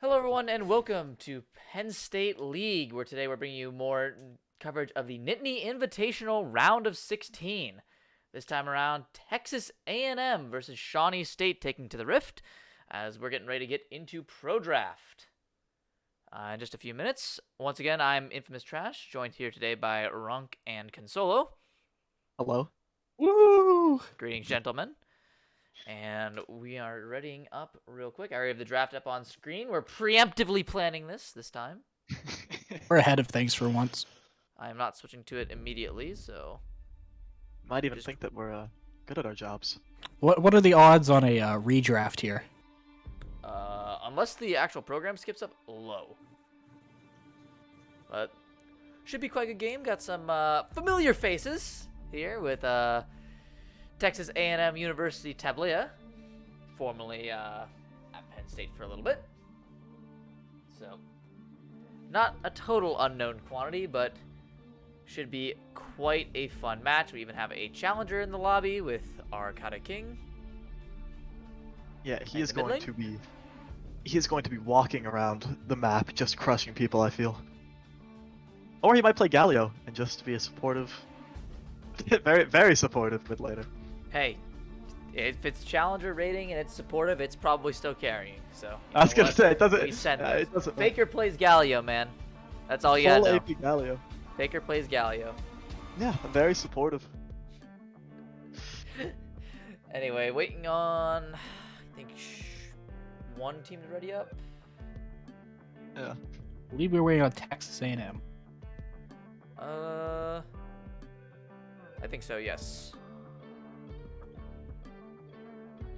Hello, everyone, and welcome to Penn State League, where today we're bringing you more coverage of the Nittany Invitational Round of 16. This time around, Texas A&M versus Shawnee State taking to the Rift, as we're getting ready to get into Pro Draft. In just a few minutes, once again, I'm Infamous Trash, joined here today by Runk and Consolo. Hello. Woo! Greetings, gentlemen. And we are readying up real quick. I already have the draft up on screen. We're preemptively planning this time. We're ahead of things for once. I am not switching to it immediately, so... Might even think that we're good at our jobs. What are the odds on a redraft here? Unless the actual program skips up, low. But should be quite a good game. Got some familiar faces here with Texas A&M University Tablia, formerly at Penn State for a little bit. So, not a total unknown quantity, but should be quite a fun match. We even have a challenger in the lobby with Arcada King. Yeah, he And is the going mid to be. He is going to be walking around the map, just crushing people. I feel. Or he might play Galio and just be a supportive, very, very supportive mid laner. Hey, if it's challenger rating and it's supportive, it's probably still carrying. So I was gonna say it doesn't. We send it doesn't. Faker plays Galio, man. That's all you Full gotta know. AP Galio. Faker plays Galio. Yeah, I'm very supportive. Anyway, waiting on. I think one team is ready up. Yeah. I believe we're waiting on Texas A&M. I think so. Yes.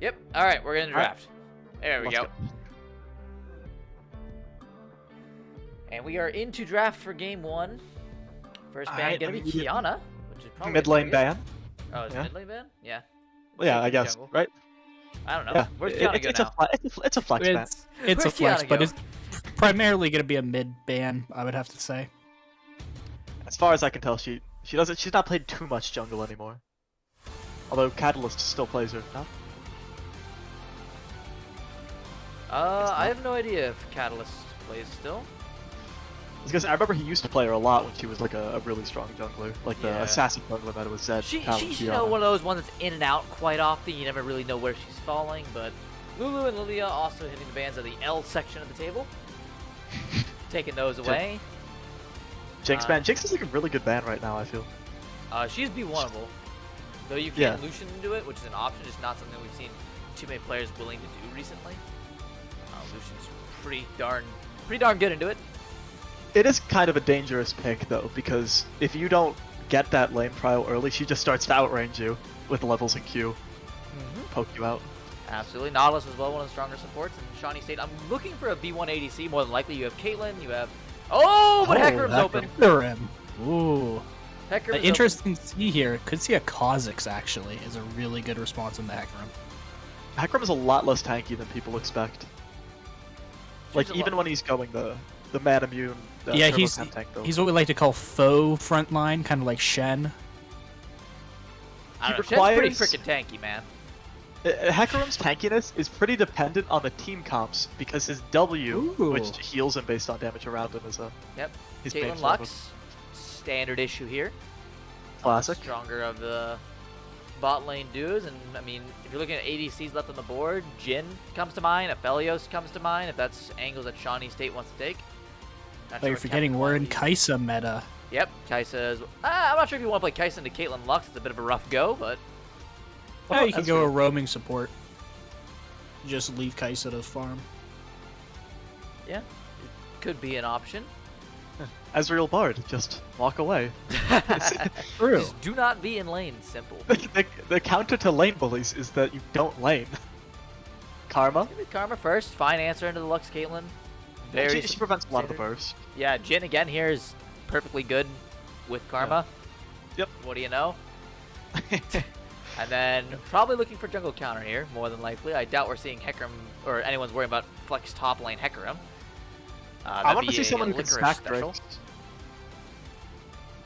Yep. All right, we're gonna draft. There we Let's go. And we are into draft for game one. First ban Alright, gonna be immediate- Kiana, which is probably Mid lane pretty ban. good. Oh, is it Yeah. mid lane ban? Yeah. Well, yeah, Same I guess. jungle. Right. I don't know. Yeah. Where's Kiana go it's now? it's a flex ban. It's a Where's flex, Kiana but go? it's primarily going to be a mid ban, I would have to say. As far as I can tell, she's not played too much jungle anymore. Although Catalyst still plays her. No? I have no idea if Catalyst plays still. I remember he used to play her a lot when she was like a really strong jungler, like the Yeah. assassin jungler that it was Zed. She's Kiana. one of those ones that's in and out quite often. You never really know where she's falling. But Lulu and Lilia also hitting the bans of the L section of the table, taking those away. Jinx ban. Jinx is like a really good ban right now. I feel. She's B1able, though you can Lucian into it, which is an option. It's not something we've seen too many players willing to do recently. Lucian's pretty darn good into it. It is kind of a dangerous pick though, because if you don't get that lane prio early, she just starts to outrange you with levels and Q, poke you out. Absolutely. Nautilus as well, one of the stronger supports in Shawnee State. I'm looking for a B1 ADC. More than likely, you have Caitlyn, you have... Oh, but Hecarim's open. Hecarim. Ooh. Hecarim's Interesting to see here. Could see a Kha'Zix, actually, is a really good response in the Hecarim. Hecarim is a lot less tanky than people expect. Like, She's a even lot- when he's going the man immune, Yeah, turbo he's cap tank build. what we like to call faux frontline, kind of like Shen. I don't know, requires- Shen's pretty freaking tanky, man. Hecarim's tankiness is pretty dependent on the team comps, because his W, Ooh. which heals him based on damage around him, is Yep. his main Caitlyn focus. Lux, standard issue here. Classic. Stronger of the bot lane duos, and I mean, if you're looking at ADCs left on the board, Jhin comes to mind, Aphelios comes to mind, if that's angles that Shawnee State wants to take. Not But sure you're what forgetting Captain we're in wants to Kaisa meta. Yep, Kai'Sa's... I'm not sure if you want to play Kai'Sa into Caitlyn Lux. It's a bit of a rough go, but... Yeah, you can that's go fair. a roaming support. Just leave Kaisa to farm. Yeah, it could be an option. Ezreal Bard, just walk away. True. Just do not be in lane, simple. The counter to lane bullies is that you don't lane. Karma. Maybe Karma first. Fine answer into the Lux Caitlyn. Very She prevents a lot of the standard. burst. Yeah, Jhin again here is perfectly good with Karma. Yep. What do you know? And then probably looking for jungle counter here, more than likely. I doubt we're seeing Hecarim, or anyone's worrying about flex top lane Hecarim. I want to see someone who can Licorice stack Drakes.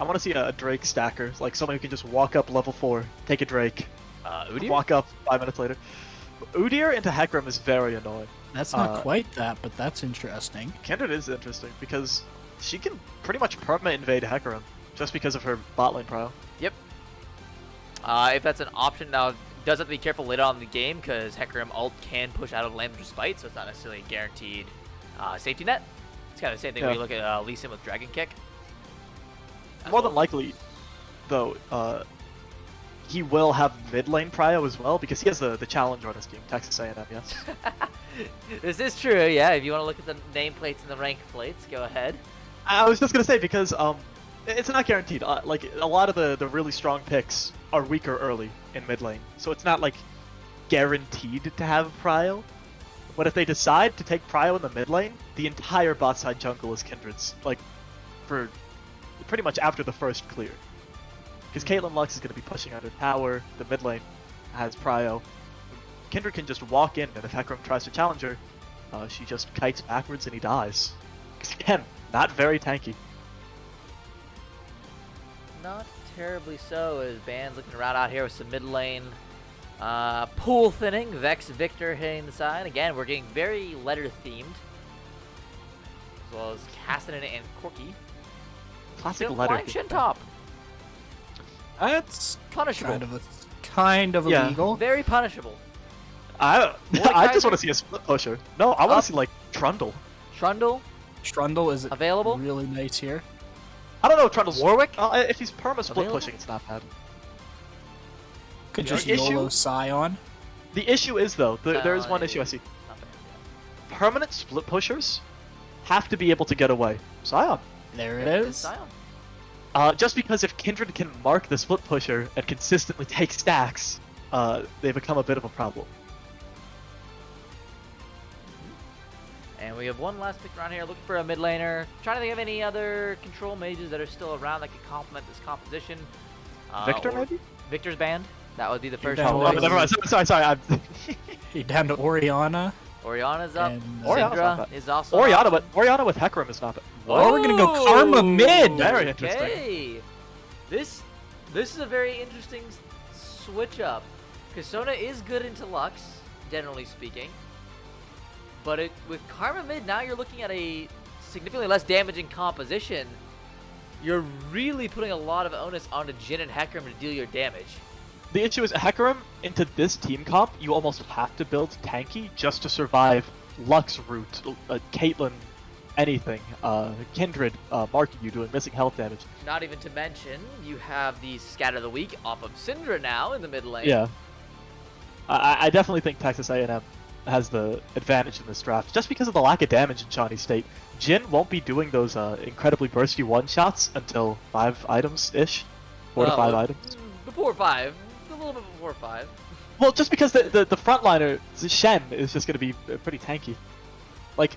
I want to see a Drake stacker, like someone who can just walk up level 4, take a Drake, Udyr? walk up 5 minutes later. Udyr into Hecarim is very annoying. That's not quite that, but that's interesting. Kindred is interesting because she can pretty much perma invade Hecarim just because of her bot lane prio. Yep. If that's an option, now does have to be careful later on in the game because Hecarim ult can push out of Lambda Despite, so it's not necessarily a guaranteed safety net. It's kind of the same thing when you look at Lee Sin with Dragon Kick. More than likely, though, he will have mid lane prio as well because he has the challenger on his team, Texas A&M, yes. This is true, yeah. If you want to look at the nameplates and the rank plates, go ahead. I was just gonna say because it's not guaranteed. Like a lot of the really strong picks are weaker early in mid lane, so it's not like guaranteed to have prio. But if they decide to take prio in the mid lane, the entire bot side jungle is Kindred's. Like for pretty much after the first clear, because Caitlyn Lux is gonna be pushing under tower. The mid lane has prio. Kindred can just walk in, and if Hecarim tries to challenge her, she just kites backwards and he dies. 'Cause again, not very tanky. Not terribly so, as Ban's looking around out here with some mid lane pool thinning. Vex Victor hitting the side. Again, we're getting very letter themed. As well as Cassidy and Corky. Classic Still letter. flying Shin top. That's Punishable. kind of Yeah. illegal. Very punishable. I Mordekaiser? just want to see a split pusher. No, I want to see like Trundle. Trundle, Trundle is available. really nice here. I don't know if Trundle's Warwick? If he's perma split Available? pushing, it's not bad. Could The just issue- YOLO Scion. The issue is though, there is one issue I see. Not bad, yeah. Permanent split pushers have to be able to get away. Scion. There it Yep, it's is. Scion. Just because if Kindred can mark the split pusher and consistently take stacks, they become a bit of a problem. And we have one last pick around here, looking for a mid laner. Trying to think of any other control mages that are still around that could complement this composition. Victor, or maybe? Victor's band. That would be the You're first down Oh, to choice. never mind. Sorry. You're down to Oriana. Oriana's up. And, Oriana's not Syndra bad. is also an option. Oriana with Hecarim is not bad. Oh, we're gonna go Karma mid. Very interesting. Okay. This is a very interesting switch up. Kasona is good into Lux, generally speaking. But with Karma mid, now you're looking at a significantly less damaging composition. You're really putting a lot of onus onto Jhin and Hecarim to deal your damage. The issue is Hecarim into this team comp, you almost have to build tanky just to survive Lux route, Caitlyn, anything, Kindred, marking you, doing missing health damage. Not even to mention, you have the Scatter of the Week off of Syndra now in the mid lane. Yeah. I definitely think Texas A&M has the advantage in this draft, just because of the lack of damage in Shawnee State. Jhin won't be doing those incredibly bursty one-shots until 5 items-ish. 4 to 5 items. Before 5. A little bit before 5. Well, just because the frontliner, Shen, is just going to be pretty tanky. Like,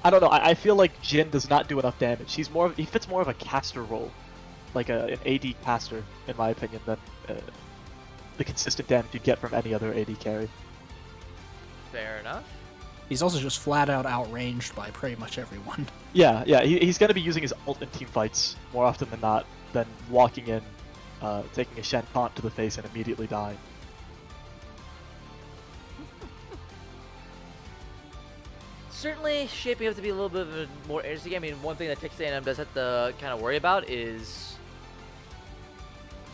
I don't know, I feel like Jhin does not do enough damage. He fits more of a caster role. Like an AD caster, in my opinion, than the consistent damage you'd get from any other AD carry. Fair enough. He's also just flat out outranged by pretty much everyone. Yeah, he's going to be using his ult in team fights more often than not, than walking in, taking a Shen taunt to the face and immediately dying. Certainly shaping up to be a little bit of a more interesting game. I mean, one thing that Texas A&M does have to kind of worry about is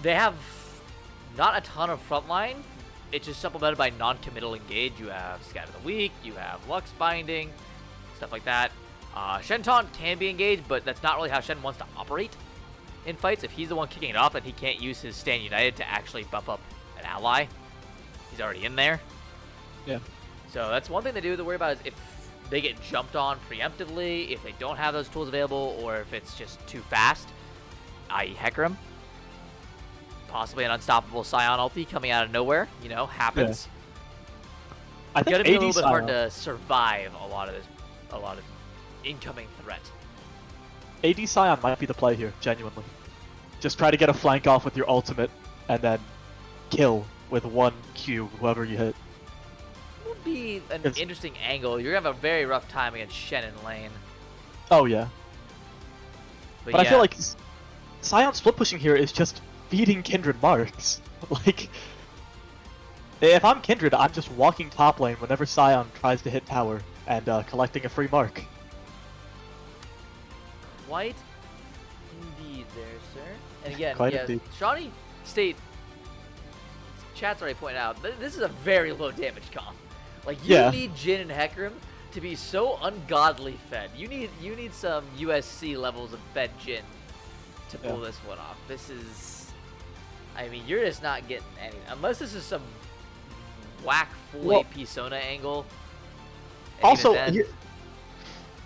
they have not a ton of frontline. It's just supplemented by non-committal engage. You have Scatter of the Week, you have Lux Binding, stuff like that. Shen Taunt can be engaged, but that's not really how Shen wants to operate in fights. If he's the one kicking it off, then he can't use his Stand United to actually buff up an ally. He's already in there. Yeah. So that's one thing they do to worry about is if they get jumped on preemptively, if they don't have those tools available, or if it's just too fast, i.e. Hecarim. Possibly an unstoppable Scion ulti coming out of nowhere, happens. I It's think gonna be a AD little bit hard Scion- to survive a lot of incoming threat. AD Scion might be the play here, genuinely. Just try to get a flank off with your ultimate, and then kill with 1 Q whoever you hit. Would be an It's- interesting angle. You're gonna have a very rough time against Shen in lane. Oh yeah. But yeah, I feel like Scion split pushing here is just feeding Kindred marks. Like, If I'm Kindred, I'm just walking top lane whenever Scion tries to hit tower and collecting a free mark. Quite indeed there, sir. And again, Quite yeah, indeed. Shawnee State, chat's already pointed out, this is a very low damage comp. Like, you Yeah. need Jhin and Hecarim to be so ungodly fed. You need some USC levels of fed Jhin to pull this one off. This is, I mean, you're just not getting any, unless this is some whack full AP Sona angle. And Also, even then,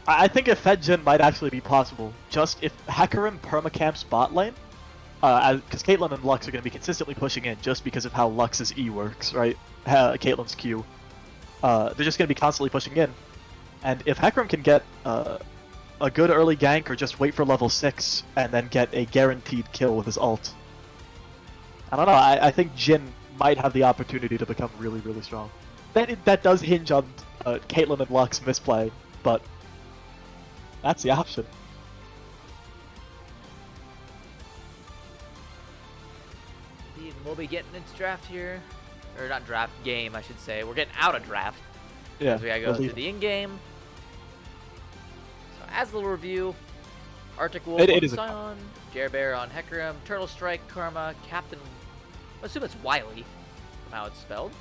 I think a Fed Jhin might actually be possible. Just if Hecarim permacamps bot lane, because Caitlyn and Lux are going to be consistently pushing in just because of how Lux's E works, right? Caitlyn's Q. They're just going to be constantly pushing in. And if Hecarim can get a good early gank or just wait for level 6 and then get a guaranteed kill with his ult, I don't know, I think Jhin might have the opportunity to become really, really strong. That does hinge on Caitlyn and Lux misplaying, but that's the option. we'll be getting into draft here. Or not draft, game, I should say. We're getting out of draft. Yeah. Because we gotta go through the in-game. So as a little review, Arctic Wolf on Scion, Jerbear on Hecarim, Turtle Strike, Karma, Captain, I assume it's Wiley, from how it's spelled.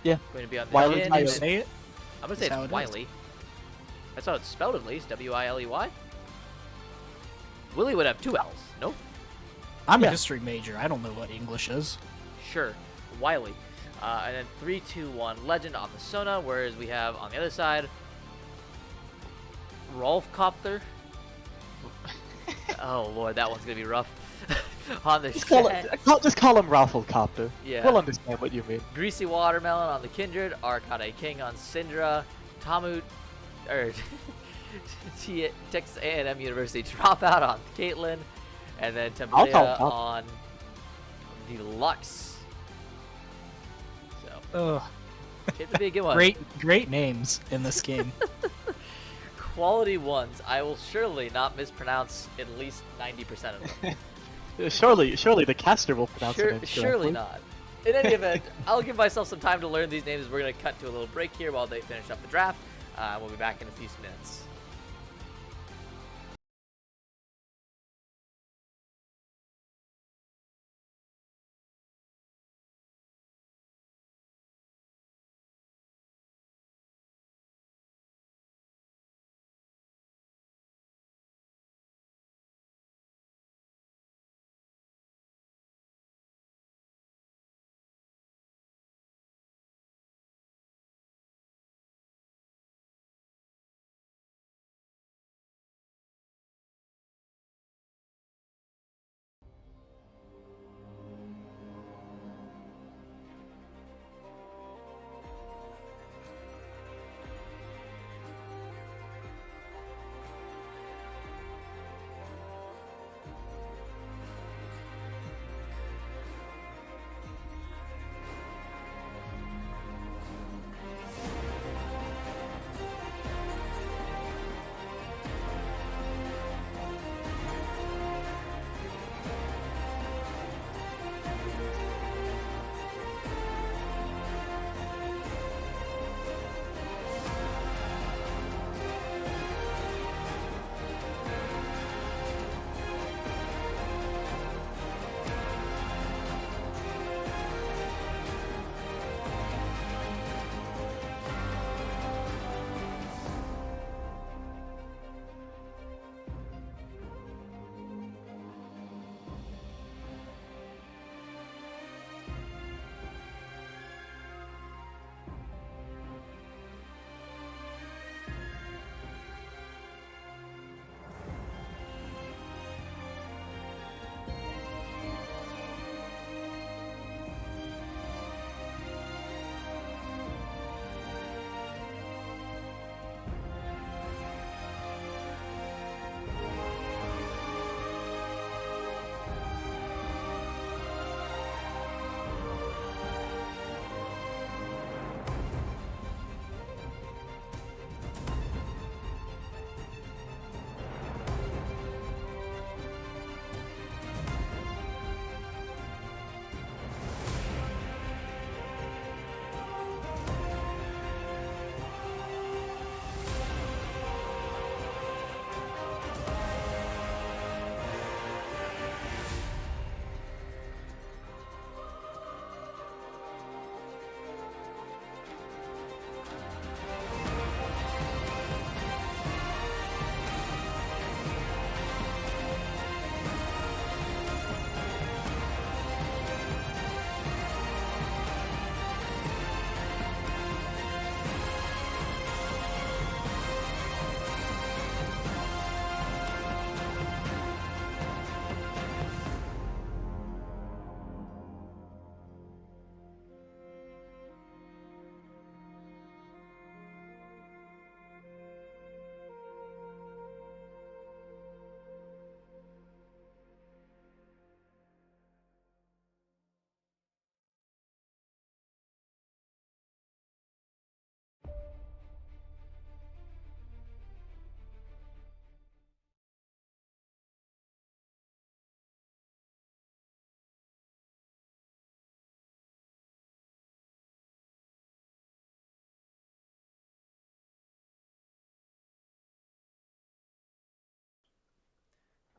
Yeah. Going to be on the Wiley, How you say it? I'm gonna say it's Wiley. That's how it's spelled at least, W-I-L-E-Y. Willie would have 2 L's, no? I'm a history major. I don't know what English is. Sure, Wiley. And then 3, 2, 1, Legend on the Sona, whereas we have on the other side, Rolf Copter. Oh lord, that one's gonna be rough. On the just call him Rafflecopter. Yeah. We'll understand what you mean. Greasy Watermelon on the Kindred, Arcade King on Syndra, Texas A&M University Dropout on Caitlyn, and then Tablia on the Lux. So, shaped to be a good one. Great names in this game. Quality ones. I will surely not mispronounce at least 90% of them. Surely the caster will pronounce the names Surely not. In any event, I'll give myself some time to learn these names. We're going to cut to a little break here while they finish up the draft. We'll be back in a few minutes.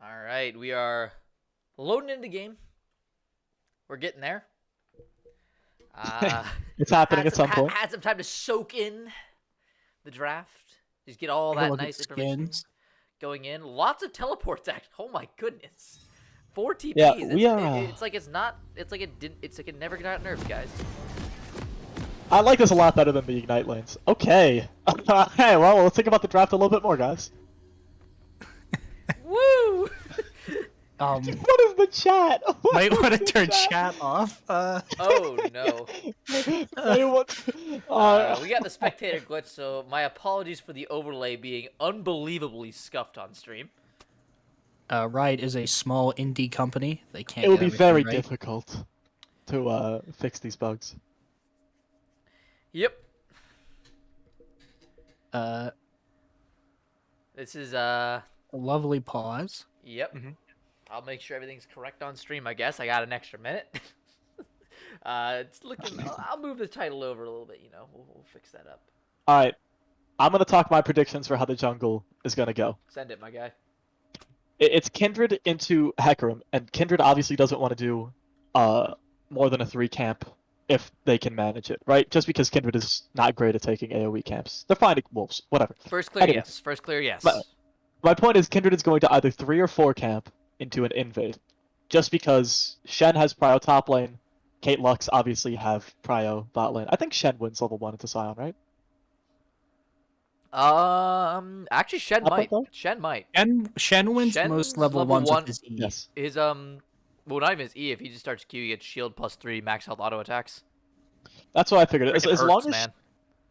All right, we are loading into game. We're getting there. It's happening at some point. Had some time to soak in the draft. Just get all Take a that look at nice information skins. going in. Lots of teleports. Actually, oh my goodness, 4 TPs. Yeah, we are. It's like it's not. It's like it didn't. It's like it never got nerfed, guys. I like this a lot better than the Ignite lanes. Okay. Hey, well, let's think about the draft a little bit more, guys. Woo! What is the chat? Might want to turn chat off. Oh no. We got the spectator glitch, so my apologies for the overlay being unbelievably scuffed on stream. Riot is a small indie company. They can't. It would get be very everything right. difficult to fix these bugs. Yep. This is A lovely pause. Yep. Mhm. I'll make sure everything's correct on stream. I guess I got an extra minute. It's looking. I'll move the title over a little bit. You know, we'll fix that up. All right, I'm gonna talk my predictions for how the jungle is gonna go. Send it, my guy. It's Kindred into Hecarim, and Kindred obviously doesn't want to do more than a 3 camp if they can manage it, right? Just because Kindred is not great at taking AoE camps. They're fine at wolves, whatever. First clear, Anyway. yes. First clear, yes. My point is Kindred is going to either 3 or 4 camp into an invade, just because Shen has prio top lane, Kate Lux obviously have prio bot lane. I think Shen wins level 1 into Sion, right? Actually, Shen Up might. though? Shen might. Shen wins Shen's most level level ones one- with his E. Yes. His well, not even his E. If he just starts Q, he gets shield +3 max health auto attacks. That's what I figured. As Freaking long hurts, as man.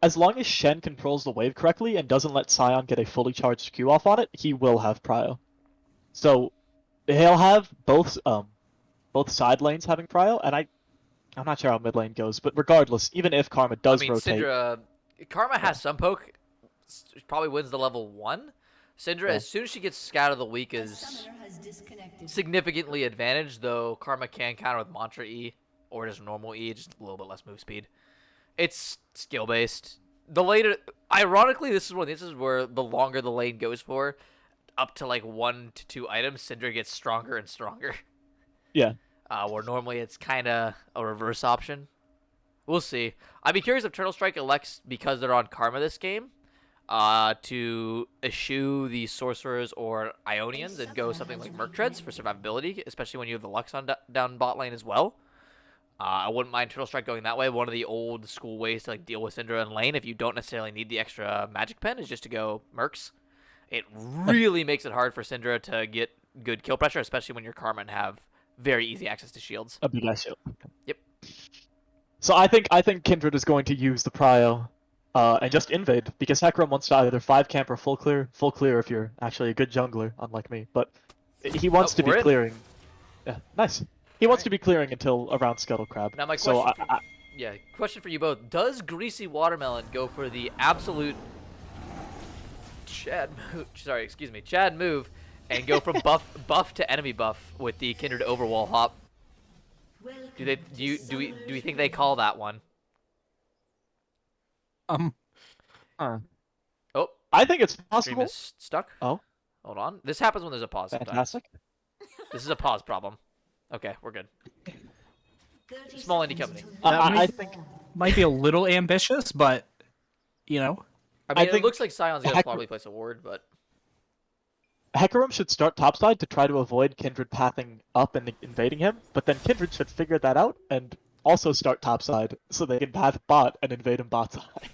as long as Shen controls the wave correctly and doesn't let Sion get a fully charged Q off on it, he will have prio. So he'll have both side lanes having prio, and I'm not sure how mid lane goes, but regardless, even if Karma does I mean, rotate, Syndra, Karma has some poke. Probably wins the level 1. Syndra, Yeah. as soon as she gets Scout of the Week, is significantly advantaged, though Karma can counter with Mantra E or just normal E, just a little bit less move speed. It's skill based. The later, ironically, this is where the longer the lane goes for, up to like 1 to 2 items, Syndra gets stronger and stronger. yeah. Where normally it's kind of a reverse option. We'll see. I'd be curious if Turtle Strike elects, because they're on Karma this game, to eschew the Sorcerers or Ionians and go something like Merc Treads for survivability, especially when you have the Lux on down bot lane as well. I wouldn't mind Turtle Strike going that way. One of the old school ways to like deal with Syndra in lane, if you don't necessarily need the extra magic pen, is just to go Mercs. It really makes it hard for Syndra to get good kill pressure, especially when your Karma and have very easy access to shields. A big ass shield. Yep. So I think Kindred is going to use the prio and just invade, because Hecarim wants to either 5 camp or full clear if you're actually a good jungler, unlike me. But he wants to be we're in. clearing. Yeah, nice. He wants to be clearing until around Scuttle Crab. Now my so question, question for you both: does Greasy Watermelon go for the absolute Chad move, and go from buff to enemy buff with the Kindred Overwall hop? Do we think they call that one? Oh, I think it's Stream possible. is stuck. Oh, Hold on. This happens when there's a pause sometimes. fantastic. This is a pause problem. Okay, we're good. Small indie company. I think Might be a little ambitious, but you know. I mean, it think looks like Sion's gonna Hecarim- probably place a ward, but Hecarim should start topside to try to avoid Kindred pathing up and invading him, but then Kindred should figure that out and also start topside so they can path bot and invade him bot side.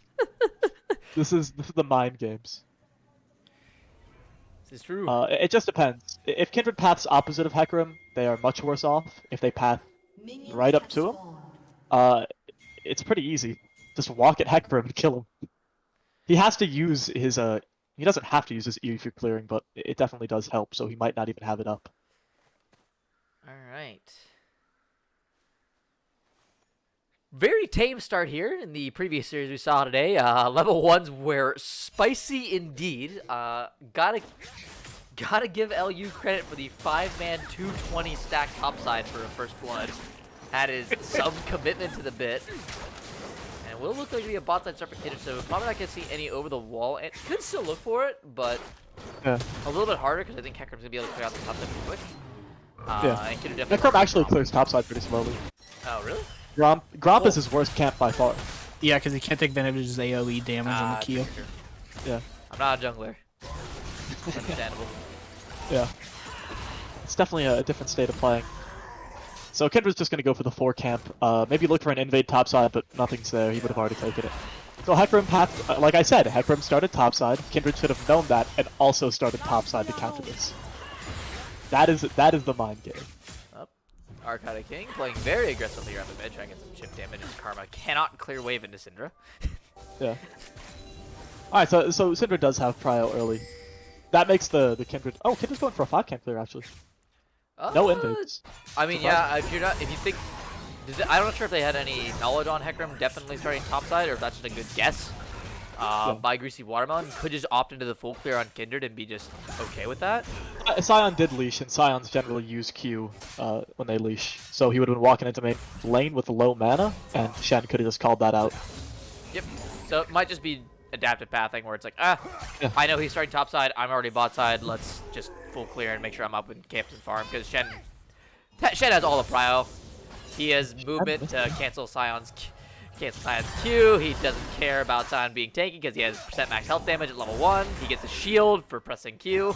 This is the mind games. this is true. It just depends. If Kindred paths opposite of Hecarim, they are much worse off. If they path right up to him, it's pretty easy. Just walk at Hecarim and kill him. He has to use his he doesn't have to use his E if you're clearing, but it definitely does help, so he might not even have it up. All right. Very tame start here in the previous series we saw today. Level 1s were spicy indeed. Gotta give LU credit for the 5-man 220 stack topside for a first blood. That is some commitment to the bit. And it will look like to be a bot side start for Kindred, so we're probably not going to see any over the wall. It could still look for it, but a little bit harder because I think Heckrum's going to be able to clear out the top side pretty quick. And Kindred definitely Hecrum actually clears topside pretty slowly. Oh, really? Gromp is his worst camp by far. Yeah, because he can't take advantage of his AoE damage on the Q. True. Yeah. I'm not a jungler. Understandable. Yeah. It's definitely a different state of playing. So Kindred's just going to go for the 4 camp. Maybe look for an invade topside, but nothing's there. He would have already taken it. So Heckram like I said, Heckram started topside. Kindred should have known that and also started topside to counter this. That is the mind game. Arcada King playing very aggressively around the mid, trying to get some chip damage as Karma cannot clear wave into Syndra. Yeah. Alright, so Syndra does have prio early. That makes the Kindred... Oh, Kindred's going for a 5 camp clear, actually. No invades. I mean, yeah, if you think... I'm not sure if they had any knowledge on Heckram definitely starting topside, or if that's just a good guess. By Greasy Watermelon, could just opt into the full clear on Kindred and be just okay with that. Scion did leash, and Scions generally use Q when they leash. So he would have been walking into main lane with low mana, and Shen could have just called that out. Yep. So it might just be adaptive pathing where it's like, Yeah. I know he's starting topside, I'm already bot side, let's just full clear and make sure I'm up in camps and farm, because Shen has all the prio. He has movement to cancel Scion's Q. He doesn't care about Scion being taken because he has % max health damage at level 1. He gets a shield for pressing Q.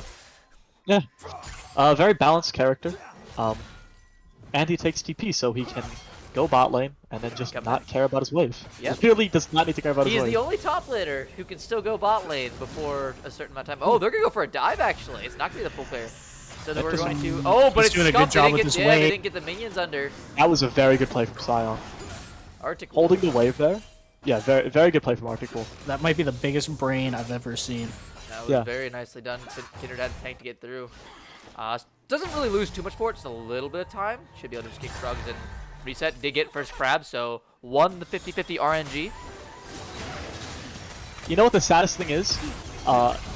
Yeah. Very balanced character. And he takes TP, so he can go bot lane and then just not care about his wave. Yep. He really does not need to care about his wave. He's the only top laner who can still go bot lane before a certain amount of time. Oh, they're going to go for a dive, actually. It's not going to be the full player. So we're going to... Oh, but it's doing a good job with his wave. They didn't get the minions under. That was a very good play from Scion. Arctic Holding the wave there. Yeah, very very good play from Arctic Wolf. That might be the biggest brain I've ever seen. That was very nicely done. Kindred had a tank to get through. Doesn't really lose too much for it, just a little bit of time. Should be able to just kick shrugs and reset. Did get first crab, so won the 50-50 RNG. You know what the saddest thing is?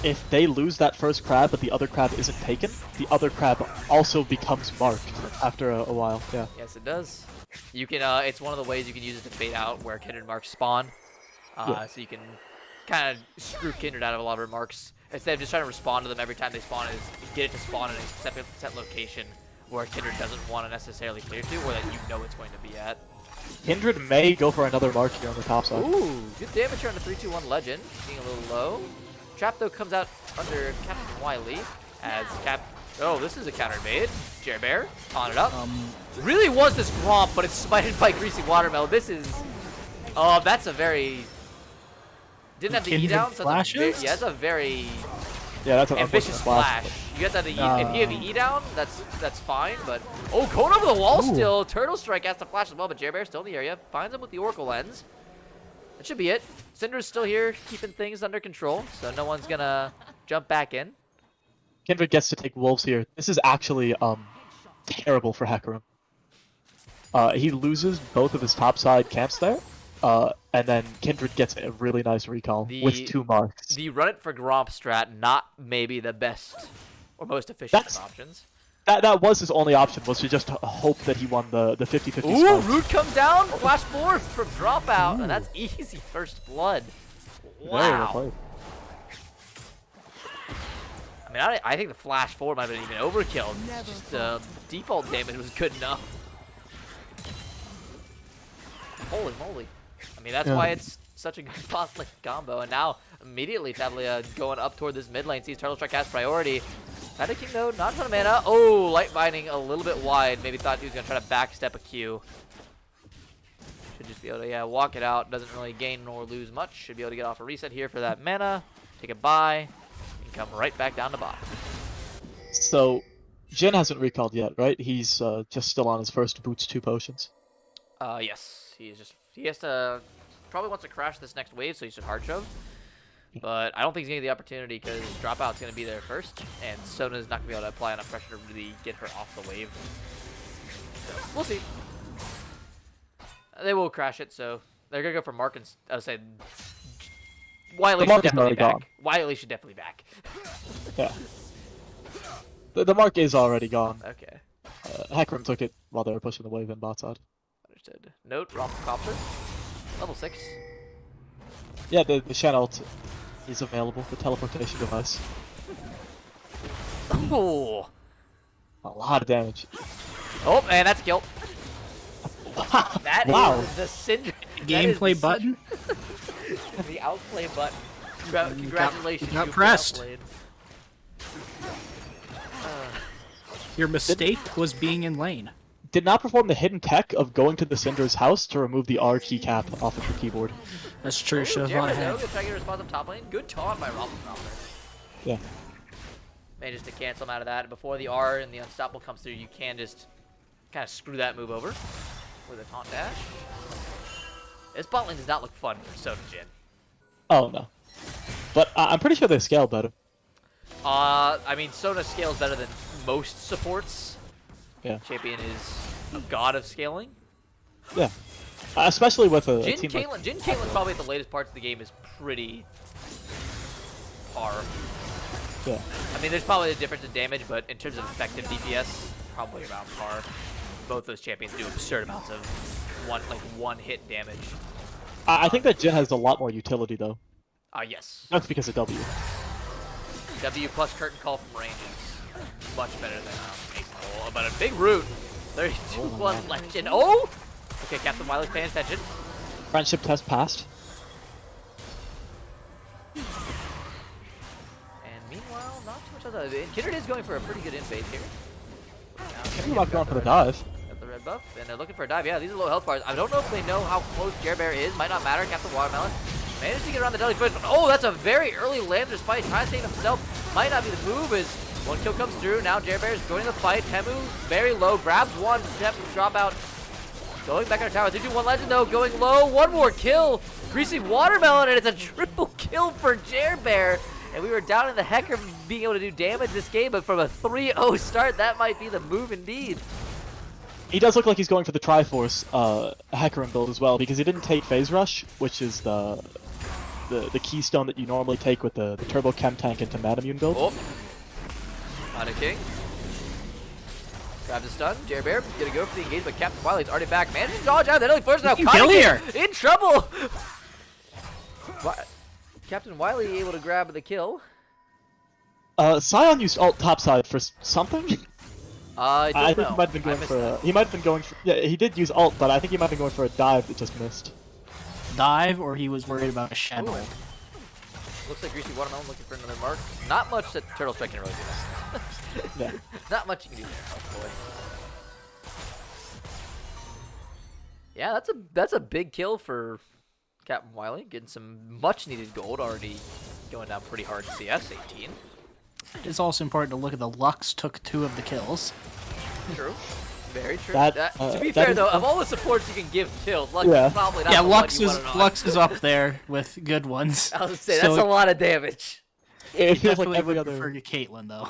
If they lose that first crab but the other crab isn't taken, the other crab also becomes marked after a while. Yeah. Yes, it does. You can. It's one of the ways you can use it to bait out where Kindred marks spawn. So you can kind of screw Kindred out of a lot of her marks. Instead of just trying to respond to them every time they spawn, is get it to spawn in a set location where Kindred doesn't want to necessarily clear to, or that you know it's going to be at. Kindred may go for another mark here on the top side. Ooh, good damage here on the 3-2-1 Legend. Being a little low. Trap, though, comes out under Captain Wiley as Oh, this is a counter invade. Jer Bear, on it up. Really was this Gromp, but it's smited by Greasy Watermelon. This is... Oh, that's a very... Didn't have the E-down, so that's a very... Yeah, that's an ambitious flash. You get that if you have the E-down, that's fine, but... Oh, going over the wall still. Turtle Strike has to flash as well, but Jer Bear still in the area. Finds him with the Oracle Lens. That should be it. Cinder's still here, keeping things under control, so no one's gonna jump back in. Kindred gets to take wolves here. This is actually terrible for Hecarim. He loses both of his topside camps there, and then Kindred gets a really nice recall with 2 marks. The run it for Gromp strat, not maybe the best or most efficient of options. That was his only option, was to just hope that he won the 50-50 Ooh, Root comes down, flash forward from Dropout, and that's easy first blood. Wow. I mean, I think the flash forward might have been even overkill. Just default damage was good enough. Holy moly. I mean, that's why it's such a good boss like combo. And now, immediately, Tablia going up toward this mid lane, sees Turtle Strike has priority. Nittany King, though, not a ton of mana. Oh, Light Binding a little bit wide. Maybe thought he was going to try to backstep a Q. Should just be able to, walk it out. Doesn't really gain nor lose much. Should be able to get off a reset here for that mana. Take a buy. And come right back down to bottom. So, Jin hasn't recalled yet, right? He's just still on his first Boots 2 potions. Yes. He has to, probably wants to crash this next wave, so he should hard shove. But I don't think he's going to get the opportunity because Dropout's going to be there first, and Sona's not going to be able to apply enough pressure to really get her off the wave. So, we'll see. They will crash it, so they're going to go for Mark and I would say Wiley should definitely back. Wiley should definitely back. Yeah. The mark is already gone. Okay. Hecarim took it while they were pushing the wave in bot side. Understood. Note, Rock Copter. Level 6. Yeah, the Shen ult is available, the teleportation device. Oh, A lot of damage. oh, and that's a kill. That Wow. is the Syndra. Gameplay button. The outplay button. Congratulations. you got you've pressed. been outplayed. Your mistake was being in lane. Did not perform the hidden tech of going to the Syndra's house to remove the R keycap off of her keyboard. That's true. Should have Jeremy gone ahead. Noga trying to get a response up top lane. Good taunt by Ro16. Yeah. Manages to cancel him out of that. Before the R and the Unstoppable comes through, you can just kind of screw that move over with a taunt dash. This bot lane does not look fun for Soda Jin. Oh no. But I'm pretty sure they scale better. I mean, Sona scales better than most supports. Yeah. Champion is a god of scaling. Yeah. Especially with a Jin team like... Caitlyn probably at the latest parts of the game is pretty par. Yeah. I mean, there's probably a difference in damage, but in terms of effective DPS, probably around par. Both those champions do absurd amounts of one hit damage. I think that Jin has a lot more utility though. Yes. That's because of W. W plus curtain call from range is much better than Ace Hole. But a big root. 32-1 legend. Oh! Okay, Captain Wiley's paying attention. Friendship test passed. And meanwhile, not too much of the... Kindred is going for a pretty good invade here. Maybe not going for the dive. Got the red buff, and they're looking for a dive. Yeah, these are low health bars. I don't know if they know how close Jerbear is. Might not matter. Captain Watermelon managed to get around the deadly first. Oh, that's a very early land despite trying to save himself. Might not be the move as one kill comes through. Now Jerbear is joining the fight. Temu very low, grabs one, step, drop out. Going back on the tower. 3-2-1 legend though, going low. One more kill. Greasy Watermelon, and it's a triple kill for Jerbear. And we were down in the hecker being able to do damage this game, but from a 3-0 start, that might be the move indeed. He does look like he's going for the Triforce Hecarim build as well, because he didn't take Phase Rush, which is the keystone that you normally take with the Turbo Chem Tank into Manamune build. Oh. Ada King. Grabs a stun. Jerbear gonna go for the engage, but Captain Wiley's already back. Managing to dodge out. They're only first now. Kill here. In trouble. Captain Wiley able to grab the kill. Sion used ult topside for something. I I don't think know. he might have been going for. He might have been going for. Yeah, he did use ult, but I think he might have been going for a dive that just missed. Dive, or he was worried about a Shen ult. Looks like Greasy Watermelon looking for another mark. Not much that Turtle Strike can really do. Yeah. Not much you can do there, oh boy. Yeah, that's a big kill for Captain Wiley, getting some much needed gold, already going down pretty hard in CS 18. It's also important to look at the Lux took 2 of the kills. True. Very true. That, To be that fair is- though, of all the supports you can give kills, Lux Yeah. is probably not Yeah, the Lux one you is want on. Lux is up there with good ones. I was gonna say, So that's a lot of damage. It feels Definitely like every would other prefer Caitlyn though.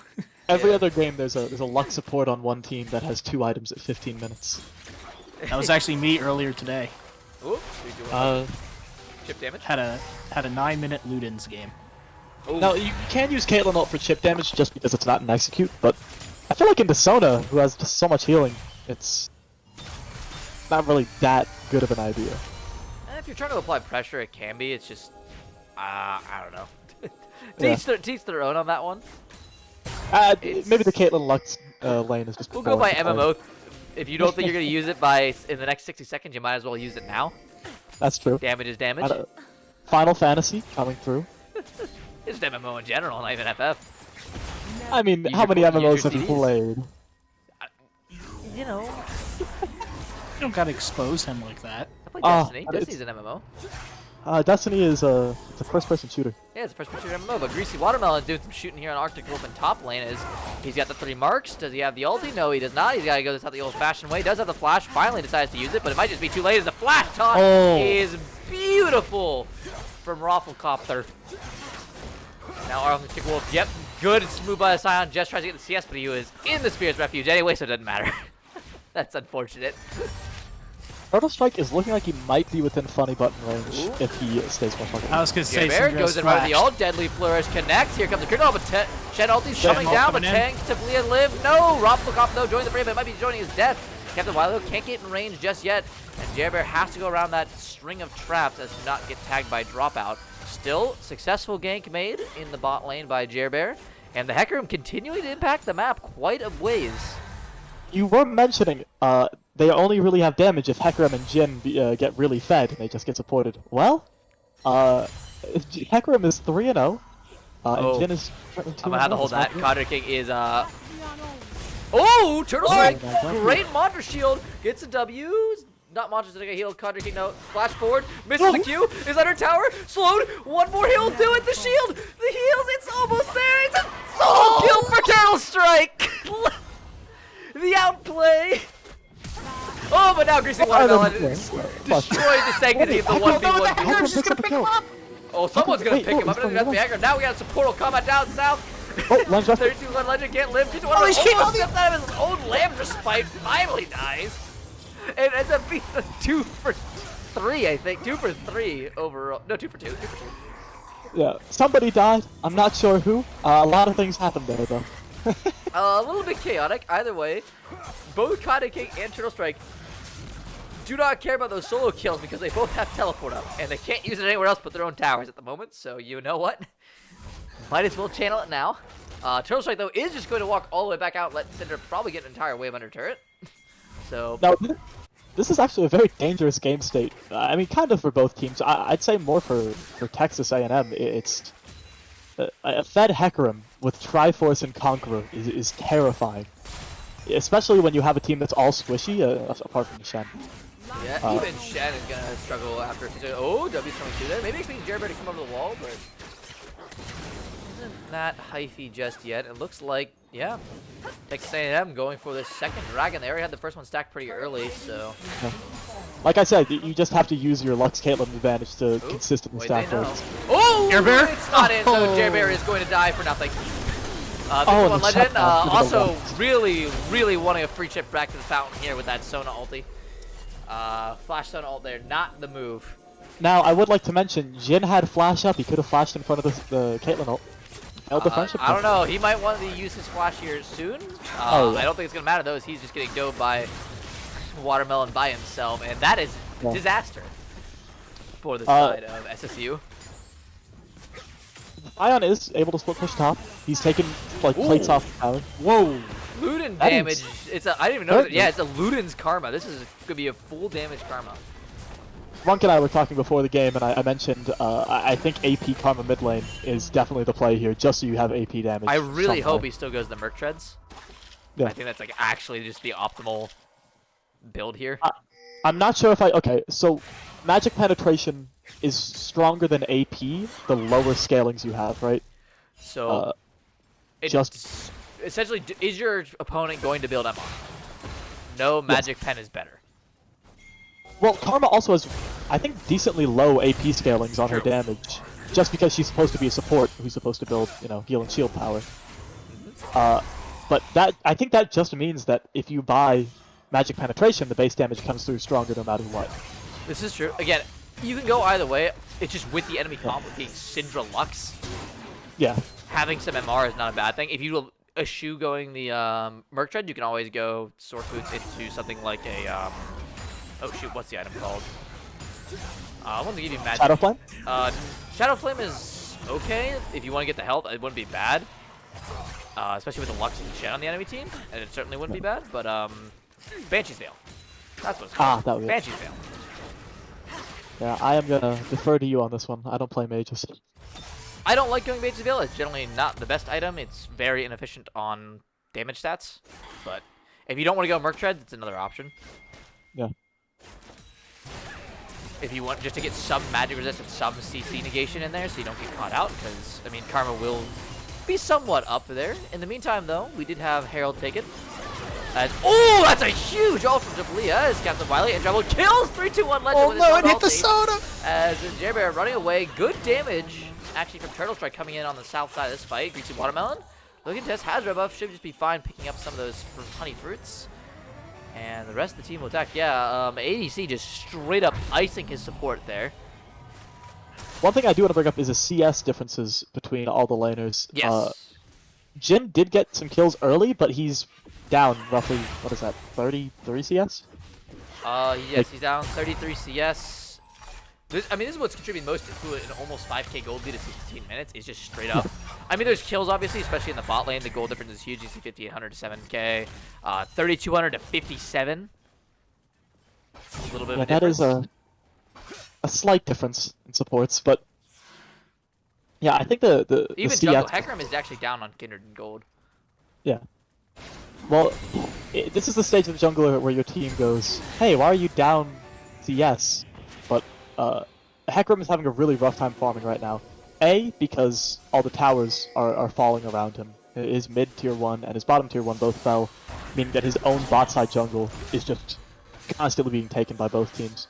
every Yeah. other game there's a Lux support on one team that has 2 items at 15 minutes. That was actually me earlier today. Ooh, you're doing chip damage. Had a 9-minute Ludens game. Ooh. Now you can use Caitlyn ult for chip damage just because it's not an execute, but I feel like into Sona, who has just so much healing, it's not really that good of an idea. And if you're trying to apply pressure, it can be. It's just, I don't know. Yeah. teach their own on that one. Maybe the Caitlyn Lux lane is just. We'll go by boring. MMO. If you don't think you're going to use it in the next 60 seconds, you might as well use it now. That's true. Damage is damage. Final Fantasy coming through. It's just MMO in general, not even FF. I mean, Use how your many use MMOs your have you CDs. played? You know, You don't gotta expose him like that. I play Ah, Destiny. but Destiny's an MMO. Destiny is it's a first-person shooter. Yeah, it's a first-person MMO, but Greasy Watermelon doing some shooting here on Arctic Wolf in top lane as he's got the 3 marks. Does he have the ulti? No, he does not. He's got to go this out the old-fashioned way. Does have the flash. Finally decides to use it, but it might just be too late as the flash taunt is beautiful from Rafflecopter. Now Arctic Wolf, yep, good and smooth by the Scion. Just tries to get the CS, but he was in the Spirit's Refuge anyway, so it doesn't matter. That's unfortunate. Turtle Strike is looking like he might be within funny button range Ooh. if he stays more fucking. I was gonna say Bear Syndra goes in front of the splashed. ult. Deadly Flourish connects. Here comes the critical, but Shen ulti's Shen coming ult down, but coming in. Tang, Tablia live. No! Rafflecopter though joining the frame, but it might be joining his death. Captain Wilo can't get in range just yet, and Jerbear has to go around that string of traps as to not get tagged by Dropout. Still, successful gank made in the bot lane by Jerbear, and the Hecarim continuing to impact the map quite a ways. You were mentioning they only really have damage if Hecarim and Jin get really fed and they just get supported. Well, Hecarim is 3-0, and Jin is 2-0. I'm gonna have to hold that. Contra King is oh, Turtle Strike! Great Monster Shield gets a W. Not Monsters to take a heal. Contra King no. Flash forward. Misses the Q. Is under tower. Slowed. One more heal. Do it. The shield. The heals. It's almost there. It's a solo kill for Turtle Strike. The outplay. Oh, but now Greasy Watermelon destroyed the sanctity of the 1v1. Oh, someone's gonna pick him up. Now we got a supportal combat down south. Oh, Lem's 32-1 Legend can't live. 2-1 almost steps out of his own lamb despite finally dies. It ends up being a 2 for 3, I think. 2 for 3 overall. No, 2 for 2. 2 for 2. Yeah, somebody died. I'm not sure who. A lot of things happened there, though. A little bit chaotic. Either way, both Contra King and Turtle Strike do not care about those solo kills because they both have teleport up, and they can't use it anywhere else but their own towers at the moment. So you know what? Might as well channel it now. Turtle Strike, though, is just going to walk all the way back out and let Cinder probably get an entire wave under turret. So now, this is actually a very dangerous game state. I mean, kind of for both teams. I'd say more for Texas A&M. It's a fed Hecarim with Triforce and Conqueror is terrifying. Especially when you have a team that's all squishy, apart from Shen. Yeah, even Shen is going to struggle after. Oh, W's coming through there. Maybe expecting Jerbear to come over the wall, but isn't that hyphy just yet. It looks like, yeah, Texas A&M going for this second dragon. They already had the first one stacked pretty early, so. Yeah. Like I said, you just have to use your Lux Caitlyn advantage to consistently stack those. Oh, Jerbear? It's not in, so Jerbear is going to die for nothing. One Legend, also really wanting a free chip back to the fountain here with that Sona ulti. Flash Sona ult there, not the move. Now, I would like to mention, Jin had flash up. He could have flashed in front of the Caitlyn ult. Held the friendship. I don't know. He might want to use his flash here soon. I don't think it's going to matter, though, as he's just getting dove by Watermelon by himself, and that is disaster for the side of SSU. Ion is able to split push top. He's taken like plates off the tower. Whoa! Luden damage. I didn't even know. Yeah, it's a Luden's karma. This is gonna be a full damage karma. Monk and I were talking before the game, and I mentioned I think AP karma mid lane is definitely the play here, just so you have AP damage. I really hope he still goes the Merc Treads. Yeah. I think that's like actually just the optimal build here. I'm not sure if okay, so magic penetration is stronger than AP the lower scalings you have, right? So essentially, is your opponent going to build MR? No, magic pen is better. Well, Karma also has, I think, decently low AP scalings on her damage, just because she's supposed to be a support who's supposed to build, heal and shield power. But I think that just means that if you buy magic penetration, the base damage comes through stronger no matter what. This is true. Again, you can go either way. It's just with the enemy comp with being Syndra Lux. Yeah. Having some MR is not a bad thing. If you eschew going the Merc Tread, you can always go Sword Boots into something like a oh shoot, what's the item called? I want to give you magic. Shadow Flame? Shadow Flame is okay if you want to get the health. It wouldn't be bad, especially with the Lux and Shen on the enemy team, and it certainly wouldn't be bad. But Banshee's Veil. That's what it's called. That was it. Banshee's Veil. Yeah, I am gonna defer to you on this one. I don't play mages. I don't like going Banshee's Veil. It's generally not the best item. It's very inefficient on damage stats. But if you don't want to go Merc Treads, it's another option. Yeah. If you want just to get some magic resistance, some CC negation in there so you don't get caught out, because, I mean, Karma will be somewhat up there. In the meantime, though, we did have Herald take it. Oh, that's a huge ult from Jablia as Captain Wiley and Jumbo kills 3-2-1 Legend with his it hit the soda! As Jerbear running away. Good damage, actually, from Turtle Strike coming in on the south side of this fight. Greasy Watermelon. Looking to test has red buff. Should just be fine picking up some of those honey fruits. And the rest of the team will attack. Yeah, ADC just straight up icing his support there. One thing I do want to bring up is the CS differences between all the laners. Yes. Jin did get some kills early, but he's down roughly, what is that, 33 CS? Yes, he's down 33 CS. I mean, this is what's contributing most to an almost 5k gold lead at 16 minutes. Is just straight up. I mean, there's kills, obviously, especially in the bot lane. The gold difference is huge. You see 5,800 to 7k. 3,200 to 57. A little bit of a That difference. is a slight difference in supports, but yeah, I think the Even CS jungle. Hecarim is actually down on Kindred and gold. Yeah. Well, this is the stage of the jungler where your team goes, hey, why are you down CS? But Hecarim is having a really rough time farming right now. A, because all the towers are falling around him. His mid tier 1 and his bottom tier 1 both fell, meaning that his own bot side jungle is just constantly being taken by both teams.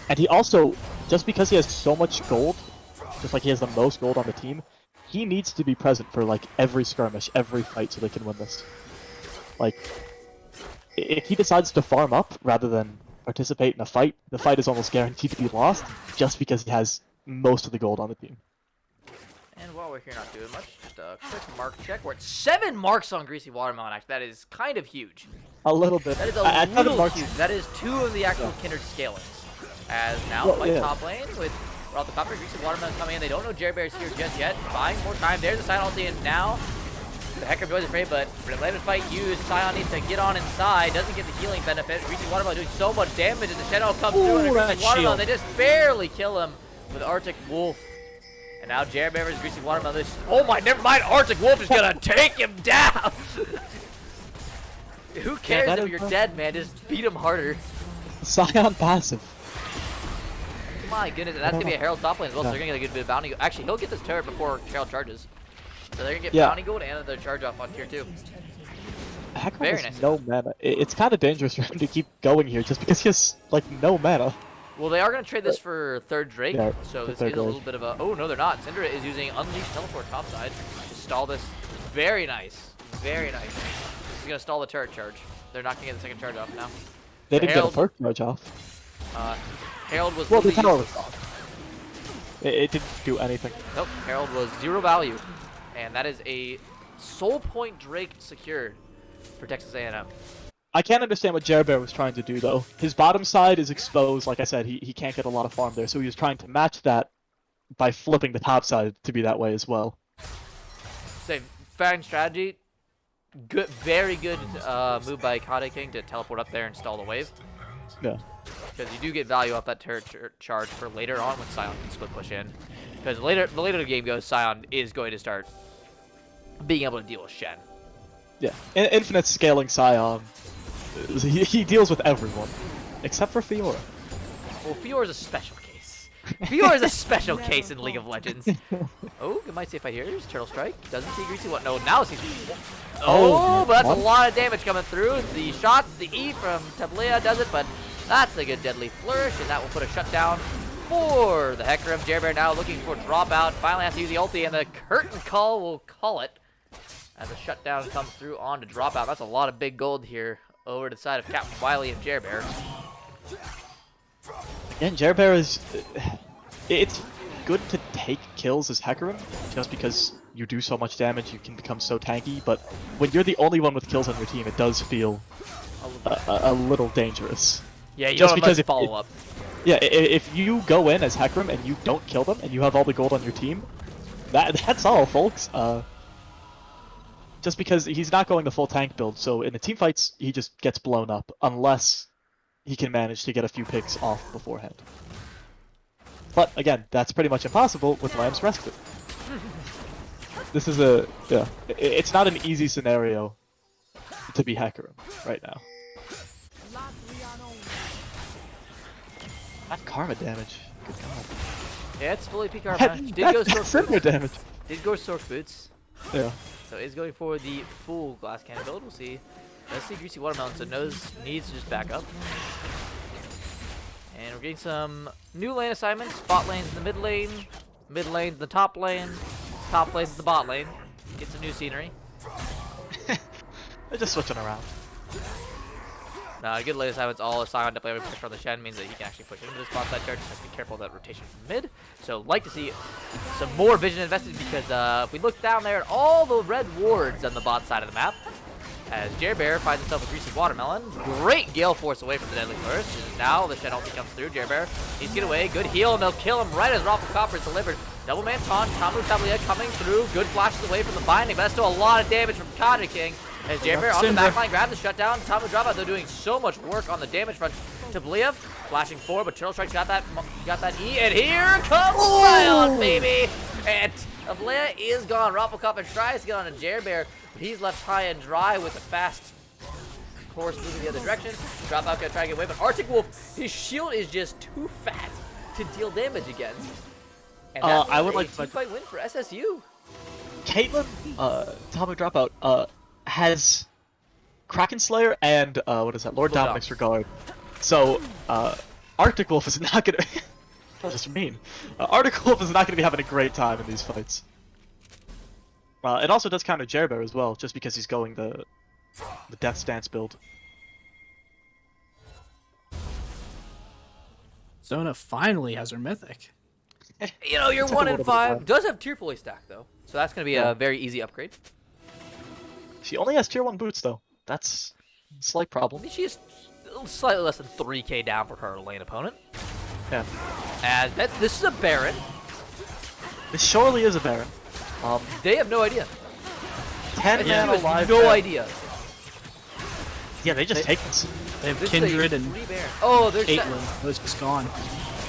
And he also, just because he has so much gold, just like he has the most gold on the team, he needs to be present for like every skirmish, every fight, so they can win this. Like, if he decides to farm up rather than participate in a fight, the fight is almost guaranteed to be lost just because he has most of the gold on the team. And while we're here not doing much, just a quick mark check. We're at 7 marks on Greasy Watermelon, actually. That is kind of huge. A little bit. That is a little huge. That is 2 of the actual Kindred scalings. As now, top lane with off the top of Greasy Watermelon coming in. They don't know Jerry Bear's here just yet. Buying more time. There's the Scion ulti, and now the Hecarim joins afraid, but for the lane fight used, Scion needs to get on inside. Doesn't get the healing benefit. Greasy Watermelon doing so much damage, and the Shadow comes through, and Greasy Watermelon, they just barely kill him with Arctic Wolf. And now Jerry Bear versus Greasy Watermelon. Oh my, never mind. Arctic Wolf is gonna take him down. Who cares if you're dead, man? Just beat him harder. Scion passive. My goodness, and that's gonna be a Herald top lane as well, so they're gonna get a good bit of bounty. Actually, he'll get this turret before Herald charges. So they're gonna get bounty gold and another charge off on tier 2. Hecarim has no mana. It's kind of dangerous for him to keep going here just because he has, like, no mana. Well, they are gonna trade this for third Drake, yeah, so this is a little bit of a... Oh, no, they're not. Syndra is using Unleash Teleport topside to stall this. Very nice. Very nice. This is gonna stall the turret charge. They're not gonna get the second charge off now. They didn't get a perk charge off. Herald was... Well, the tower was off. It didn't do anything. Nope, Herald was 0 value. And that is a soul point Drake secured for Texas A&M. I can't understand what Jerbear was trying to do, though. His bottom side is exposed, like I said, he can't get a lot of farm there, so he was trying to match that by flipping the top side to be that way as well. Same fine strategy. Good, very good move by Kade King to teleport up there and stall the wave. Yeah. Because you do get value off that turret charge for later on when Scion can split push in. Because the later the game goes, Scion is going to start being able to deal with Shen. Yeah, infinite scaling Scion. He deals with everyone, except for Fiora. Well, Fiora's a special case. Fiora's a special case in League of Legends. Oh, good might see if I hear. There's Turtle Strike. Doesn't see Greasy. What? No, now sees. Oh, but that's a lot of damage coming through. The shot, the E from Tablia does it, but that's a good deadly flourish, and that will put a shutdown for the Hecarim. Jerbear now looking for dropout. Finally has to use the ulti, and the curtain call will call it as a shutdown comes through on to dropout. That's a lot of big gold here over to the side of Captain Wiley and Jerbear. And Jerbear is... It's good to take kills as Hecarim, just because you do so much damage, you can become so tanky, but when you're the only one with kills on your team, it does feel a little dangerous. Yeah, you just don't because have much follow-up. Yeah, if you go in as Hecarim and you don't kill them, and you have all the gold on your team, that's all, folks. Just because he's not going the full tank build, so in the team fights, he just gets blown up, unless he can manage to get a few picks off beforehand. But, again, that's pretty much impossible with Lamb's Respite. This is it's not an easy scenario to be Hecarim right now. That karma damage, good god. Yeah, it's fully peak karma. Did go Sork damage. Did go Sork boots. Yeah. So is going for the full glass cannon build. We'll see. Let's see Greasy Watermelon, so needs to just back up. And we're getting some new lane assignments. Bot lane's in the mid lane's the top lane lane's the bot lane. Get some new scenery. They're just switching around. Good lane assignments. All Scion definitely having pressure on the Shen means that he can actually push into the spot side charge. Just have to be careful of that rotation from mid. So like to see some more vision invested because if we look down there at all the red wards on the bot side of the map, As Jer Bear finds himself a Greasy Watermelon. Great Gale Force away from the Deadly Flourish. Now the Shen ulti comes through. Jer Bear needs to get away. Good heal, and they'll kill him right as Raffle Copper is delivered. Double Man Taunt, Tamu Tablia coming through. Good flashes away from the binding, but that's still a lot of damage from Kaja King. As Jer Bear on the backline grabs the shutdown. Tamu Dropout, they're doing so much work on the damage front. Tablia flashing forward, but Turtle Strike's got that E, and here comes Zion, baby! And Tablia is gone. Raffle Copper tries to get on a Jer Bear, but he's left high and dry with a fast course moving the other direction. Dropout gonna try to get away, but Arctic Wolf, his shield is just too fat to deal damage against. And that I would was like a to team fight win for SSU. Caitlyn, Atomic Dropout, has Kraken Slayer and what is that? Lord Dominic's Regard. So Arctic Wolf is not gonna. That's just mean. Arctic Wolf is not gonna be having a great time in these fights. It also does counter Jer Bear as well, just because he's going the Death Stance build. Zona finally has her mythic. You know, you're Took a 1 in little bit of 5. time. Does have tier fully stacked though, so that's gonna be a very easy upgrade. She only has tier 1 boots though. That's a slight I problem. mean, she is slightly less than 3k down for her lane opponent. Yeah. As this is a Baron. This surely is a Baron. They have no idea. 10 SSU man has alive. no Baron. idea. Yeah, they just take this. They have This is a Kindred and free Baron. Oh, they're Caitlyn. Those just gone.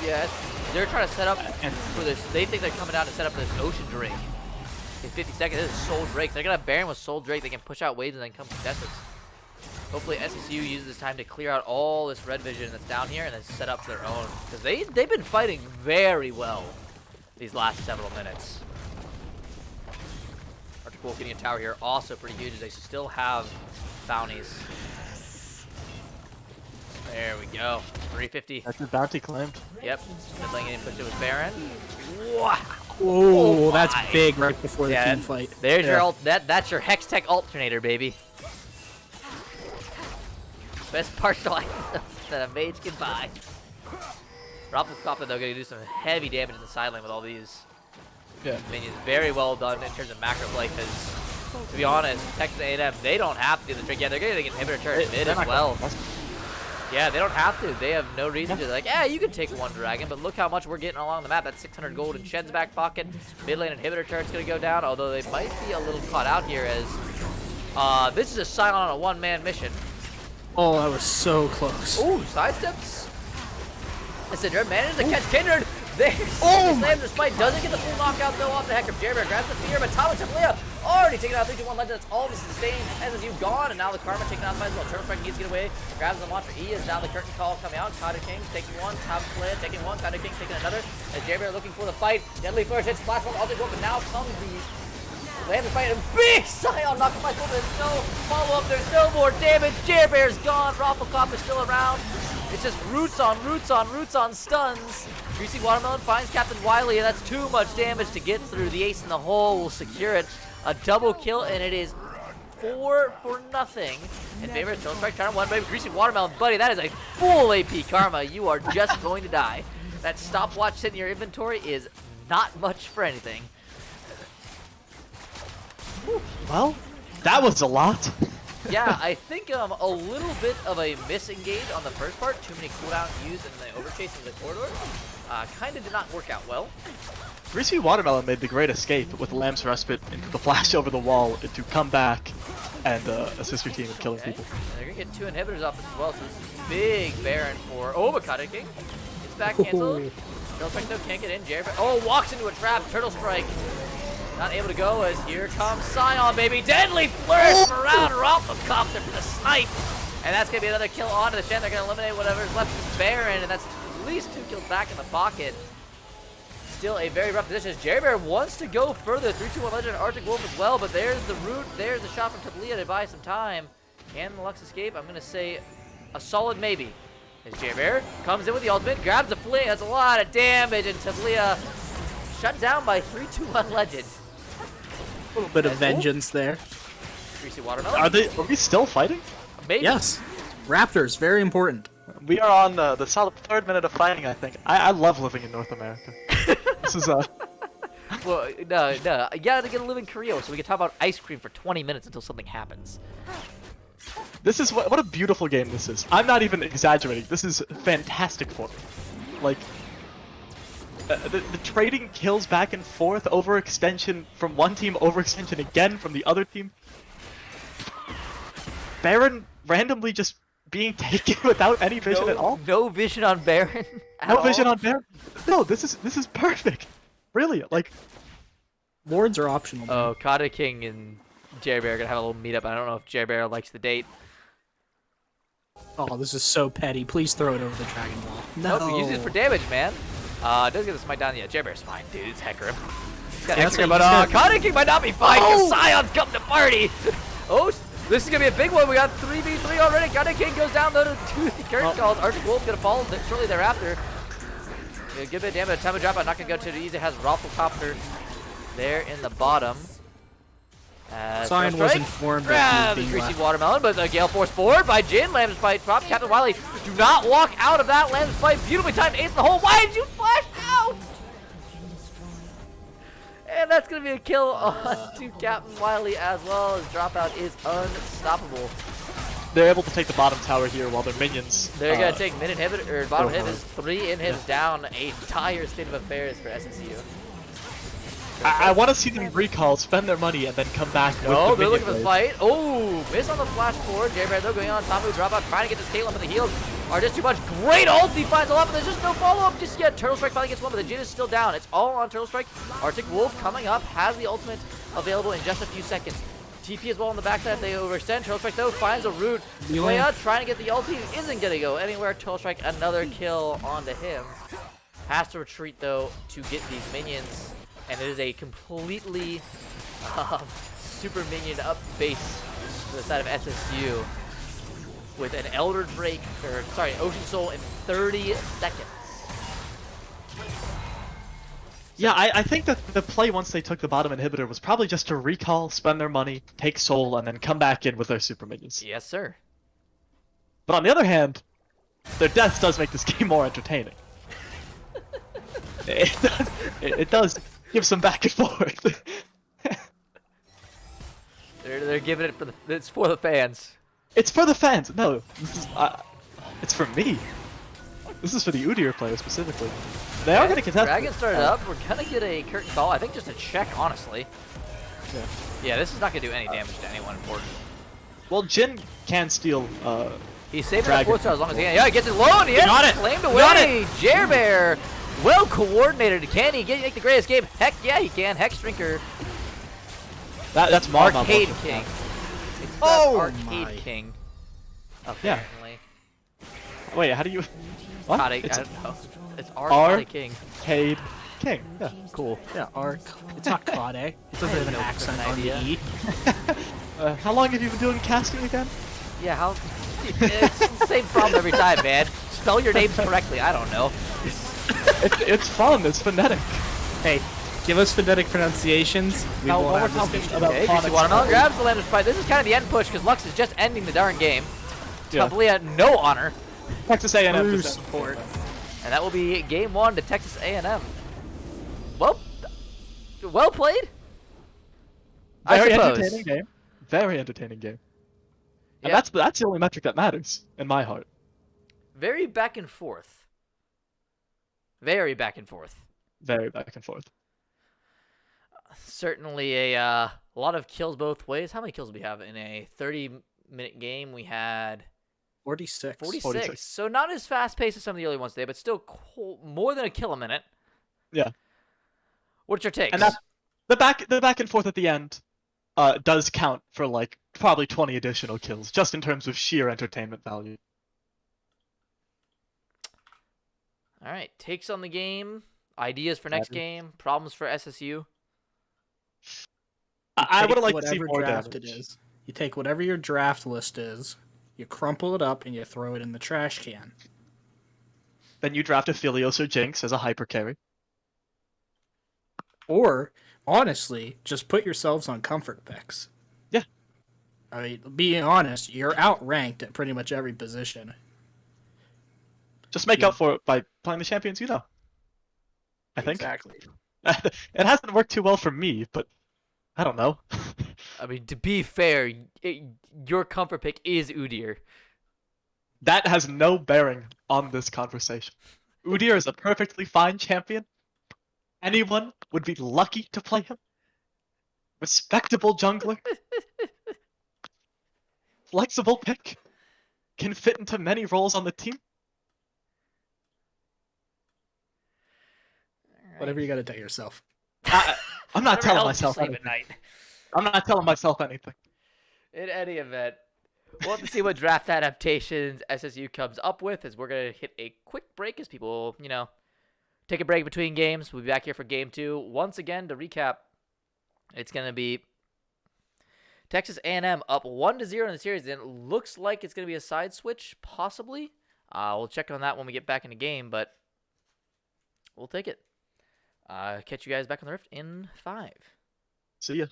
yeah, they're trying to set up for this. They think they're coming out to set up this Ocean Drake. In 50 seconds, this is Soul Drake. They're gonna have Baron with Soul Drake. They can push out waves and then come contest this. Hopefully SSU uses this time to clear out all this red vision that's down here and then set up their own. Because they've been fighting very well these last several minutes. Arctic Wolf getting a tower here, also pretty huge as they still have bounties. There we go. 350. That's the bounty claimed. Yep. Midlane getting pushed in with Baron. Wow. Oh, that's my. big right before the Yeah, team fight. There's your ult. That's your Hextech alternator, baby. Best partial items that a mage can buy. Raffle Copper though gonna do some heavy damage in the side lane with all these minions. Very well done in terms of macro play, because to be honest, Texas A&M, they don't have to do the trick. Yeah, they're gonna get inhibitor turret mid as well. Yeah, they don't have to. They have no reason to. Like, yeah, you can take one dragon, but look how much we're getting along the map. That's 600 gold in Shen's back pocket. Mid lane inhibitor turret's gonna go down, although they might be a little caught out here as this is a Scion on a one-man mission. Oh, that was so close. Ooh, sidesteps. Syndra manages to catch Kindred. There, slams the spike. Doesn't get the full knockout though off the Heck of Jer Bear. Grabs the fear, but Thomas Tablia already taken out 3-2-1 legend. That's all the sustained. SSU gone, and now the Karma taken out by as well. Turtle Strike needs to get away. Grabs the launcher E as now the curtain call coming out. Kaja King taking one. Thomas Tablia taking one. Kaja King taking another. As Jer Bear looking for the fight. Deadly Flourish hits Splash Bomb. All they go, but now comes the land the fight, and big Scion knocked my foot. There's no follow-up, there's no more damage. Jer Bear's gone, Rafflecop is still around. It's just roots on stuns. Greasy Watermelon finds Captain Wiley, and that's too much damage to get through. The ace in the hole will secure it. A double kill, and it is 4 for nothing. In favor of Turtle Strike, trying to one, baby. Greasy Watermelon, buddy, that is a full AP Karma. You are just going to die. That stopwatch sitting in your inventory is not much for anything. Well, that was a lot. Yeah, I think a little bit of a misengage on the first part. Too many cooldowns used in the overchase in the corridor. Kind of did not work out well. Greasy Watermelon made the great escape with Lamb's Respite into the flash over the wall to come back and assist your team in killing people. And they're going to get 2 inhibitors off as well, so this is big Baron for Makata King. It's back canceled. Turtle Strike though can't get in. Jer Bear, walks into a trap. Turtle Strike not able to go as here comes Scion, baby. Deadly Flourish from around Rafflecopter for the snipe. And that's going to be another kill onto the Shen. They're going to eliminate whatever's left of Baron, and that's at least 2 kills back in the pocket. Still a very rough position as Jer Bear wants to go further. 3-2-1 Legend Arctic Wolf as well, but there's the route. There's the shot from Tablia to buy some time. Can the Lux escape? I'm going to say a solid maybe. As Jer Bear comes in with the ultimate, grabs the fling. That's a lot of damage, and Tablia shut down by 3-2-1 Legend. A little bit of vengeance there. Greasy Watermelon. Are we still fighting? Maybe. Yes. Raptors, very important. We are on the solid 3rd minute of fighting, I think. I love living in North America. This is Well, no. You gotta get to live in Korea so we can talk about ice cream for 20 minutes until something happens. This is what a beautiful game this is. I'm not even exaggerating. This is fantastic for me. Like, the trading kills back and forth, overextension from one team, overextension again from the other team. Baron randomly just being taken without any vision at all. No vision on Baron. No vision on Baron. No, this is perfect. Brilliant. Like, Wards are optional. Man. Oh, Kata King and Jerry Bear are gonna have a little meetup. I don't know if Jerry Bear likes the date. Oh, this is so petty. Please throw it over the Dragon Ball. No. Nope, use it for damage, man. Does get the smite down. Yeah, Jerry Bear's fine, dude. It's Hecarim. He's got Yeah, Hecarim, that's but what Kata King might not be fine because Scion's come to party. Oh, this is gonna be a big one. We got 3v3 already. Kata King goes down though to the curtain calls. Arctic Wolf's gonna fall shortly thereafter. Give it a damage. Time of drop out. Not gonna go too easy. Has Rafflecopter there in the bottom. Scion was informed that the he was being greasy left. watermelon, but the Gale Force forward by Jin. Lamb's fight drop. Captain Wily, do not walk out of that Lamb's fight. Beautifully timed ace in the hole. Why did you flash out? And that's going to be a kill on to Captain Wily as well, as dropout is unstoppable. they're able to take the bottom tower here while their minions. They're going to take mid inhibitor, or bottom inhibitors, 3 inhibs down. A dire state of affairs for SSU. I want to see them recall, spend their money, and then come back No, with the they're looking for the minion fight. Oh, miss on the flash forward. J-Bear though going on top of the dropout, trying to get this Caitlyn, but the heals are just too much. Great ult, he finds a lot, but there's just no follow-up just yet. Turtle Strike finally gets one, but the Jin is still down. It's all on Turtle Strike. Arctic Wolf coming up, has the ultimate available in just a few seconds. TP as well on the backside if they overextend. Turtle Strike though finds a route. Leia trying to get the ulti, isn't going to go anywhere. Turtle Strike, another kill onto him. Has to retreat though to get these minions. And it is a completely super minion up base to the side of SSU with an Elder Drake, or sorry, Ocean Soul in 30 seconds. Yeah, I think that the play once they took the bottom inhibitor was probably just to recall, spend their money, take soul, and then come back in with their super minions. Yes, sir. But on the other hand, their death does make this game more entertaining. It does give some back and forth. They're giving it for it's for the fans. It's for the fans. No, this is it's for me. This is for the Udyr player specifically. They are going to contest. Dragon started up. We're gonna get a curtain call. I think just a check, honestly. Yeah. Yeah, this is not gonna do any damage to anyone important. Well, Jin can steal. He's saving that Dragon. 4 star as long as he can. Yeah, he gets it low in the end. got it. Flamed Got away. Jerbear. Well coordinated. Can he make the greatest game? Heck yeah, he can. Hex Drinker. That's Marmot. Arcade King. It's Oh Arcade my. King. Yeah. Apparently. Wait, how do you? What? I It's don't know. It's Arcade King. Arcade King. Yeah, cool. Yeah, arc. It's not Claude. It doesn't have an no accent freaking on the idea. E. How long have you been doing casting again? Yeah, how? It's the same problem every time, man. Spell your names correctly. I don't know. It's fun. It's phonetic. Hey, give us phonetic pronunciations. We Now, won't while we're have this talking issue. about Okay, phonics, Greasy Watermelon grabs the Landers fight. This is kind of the end push because Lux is just ending the darn game. Yeah. Tablia, no honor. Texas A&M True just support. And that will be game 1 to Texas A&M. Well played. very I suppose. entertaining game. Very entertaining game. And Yeah. that's the only metric that matters in my heart. Very back and forth. Very back and forth. Very back and forth. Certainly a lot of kills both ways. How many kills did we have in a 30-minute game? We had 46. 46. So not as fast-paced as some of the early ones today, but still more than a kill a minute. Yeah. What's your takes? And that the back and forth at the end does count for like probably 20 additional kills, just in terms of sheer entertainment value. All right, takes on the game, ideas for next game, problems for SSU. I would have liked to see Whatever more draft damage. it is. You take whatever your draft list is, you crumple it up, and you throw it in the trash can. Then you draft Aphelios or Jinx as a hyper carry. Or, honestly, just put yourselves on comfort picks. Yeah. I mean, being honest, you're outranked at pretty much every position. Just make up for it by playing the champions you know. I think. Exactly. It hasn't worked too well for me, but I don't know. I mean, to be fair, your comfort pick is Udyr. That has no bearing on this conversation. Udyr is a perfectly fine champion. Anyone would be lucky to play him. Respectable jungler. Flexible pick. Can fit into many roles on the team. Whatever you got to tell yourself. I'm not Whatever telling helps you myself sleep anything. at night. I'm not telling myself anything. In any event, we'll have to see what draft adaptations SSU comes up with, as we're going to hit a quick break as people, take a break between games. We'll be back here for game 2. Once again, to recap, it's going to be Texas A&M up 1-0 in the series, and it looks like it's going to be a side switch, possibly. We'll check on that when we get back in the game, but we'll take it. Catch you guys back on the Rift in 5. See ya.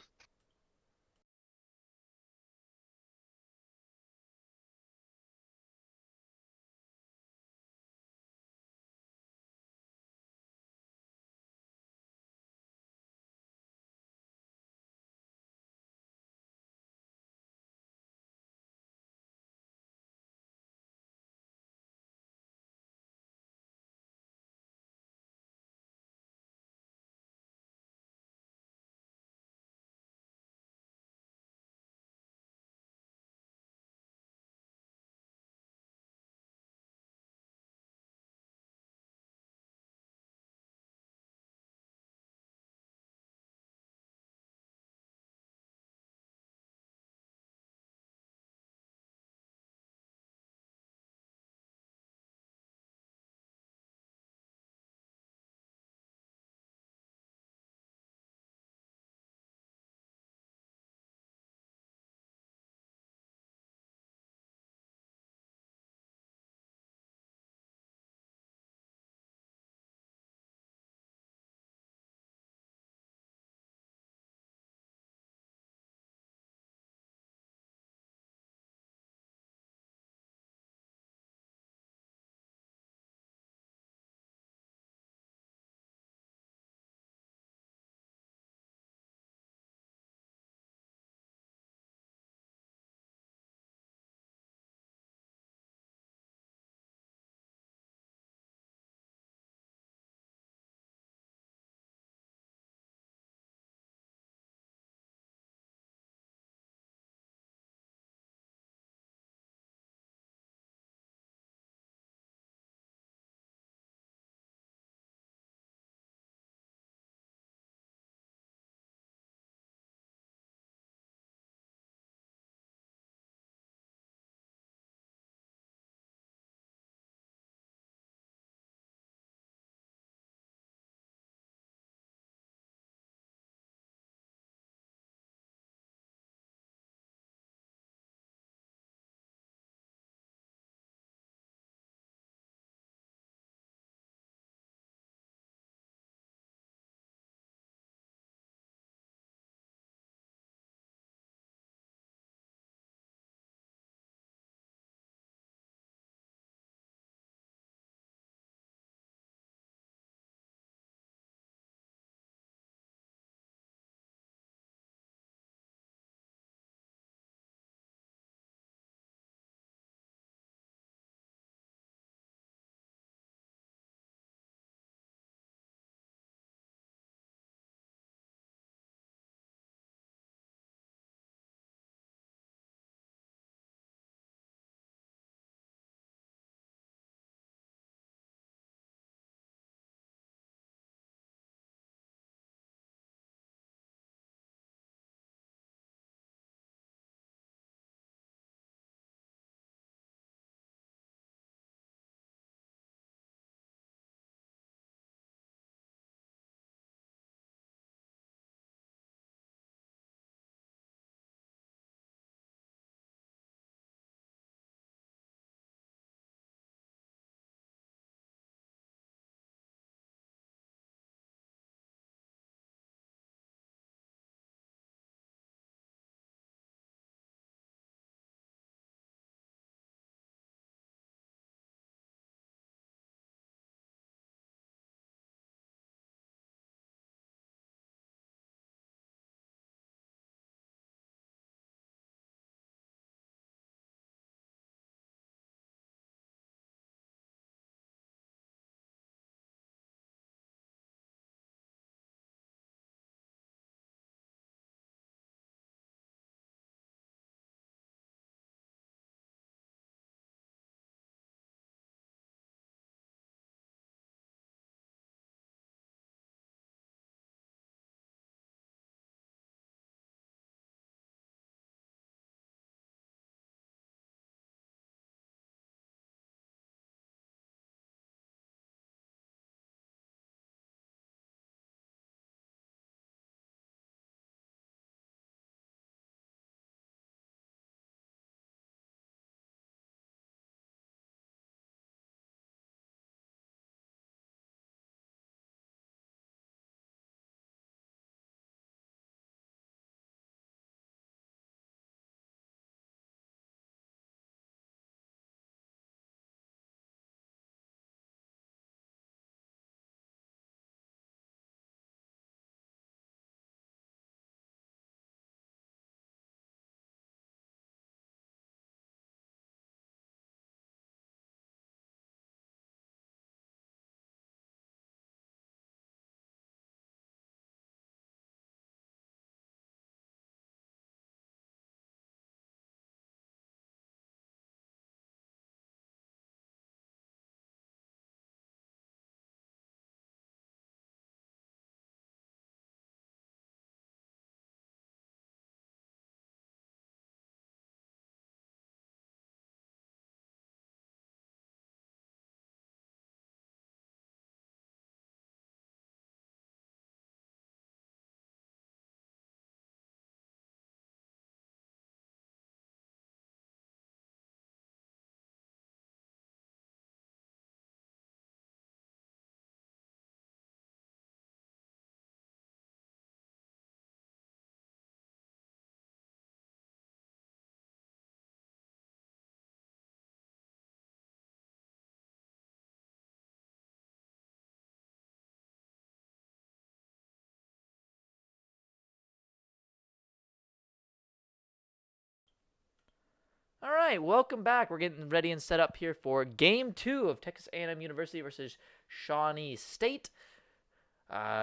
All right, welcome back. We're getting ready and set up here for Game 2 of Texas A&M University versus Shawnee State.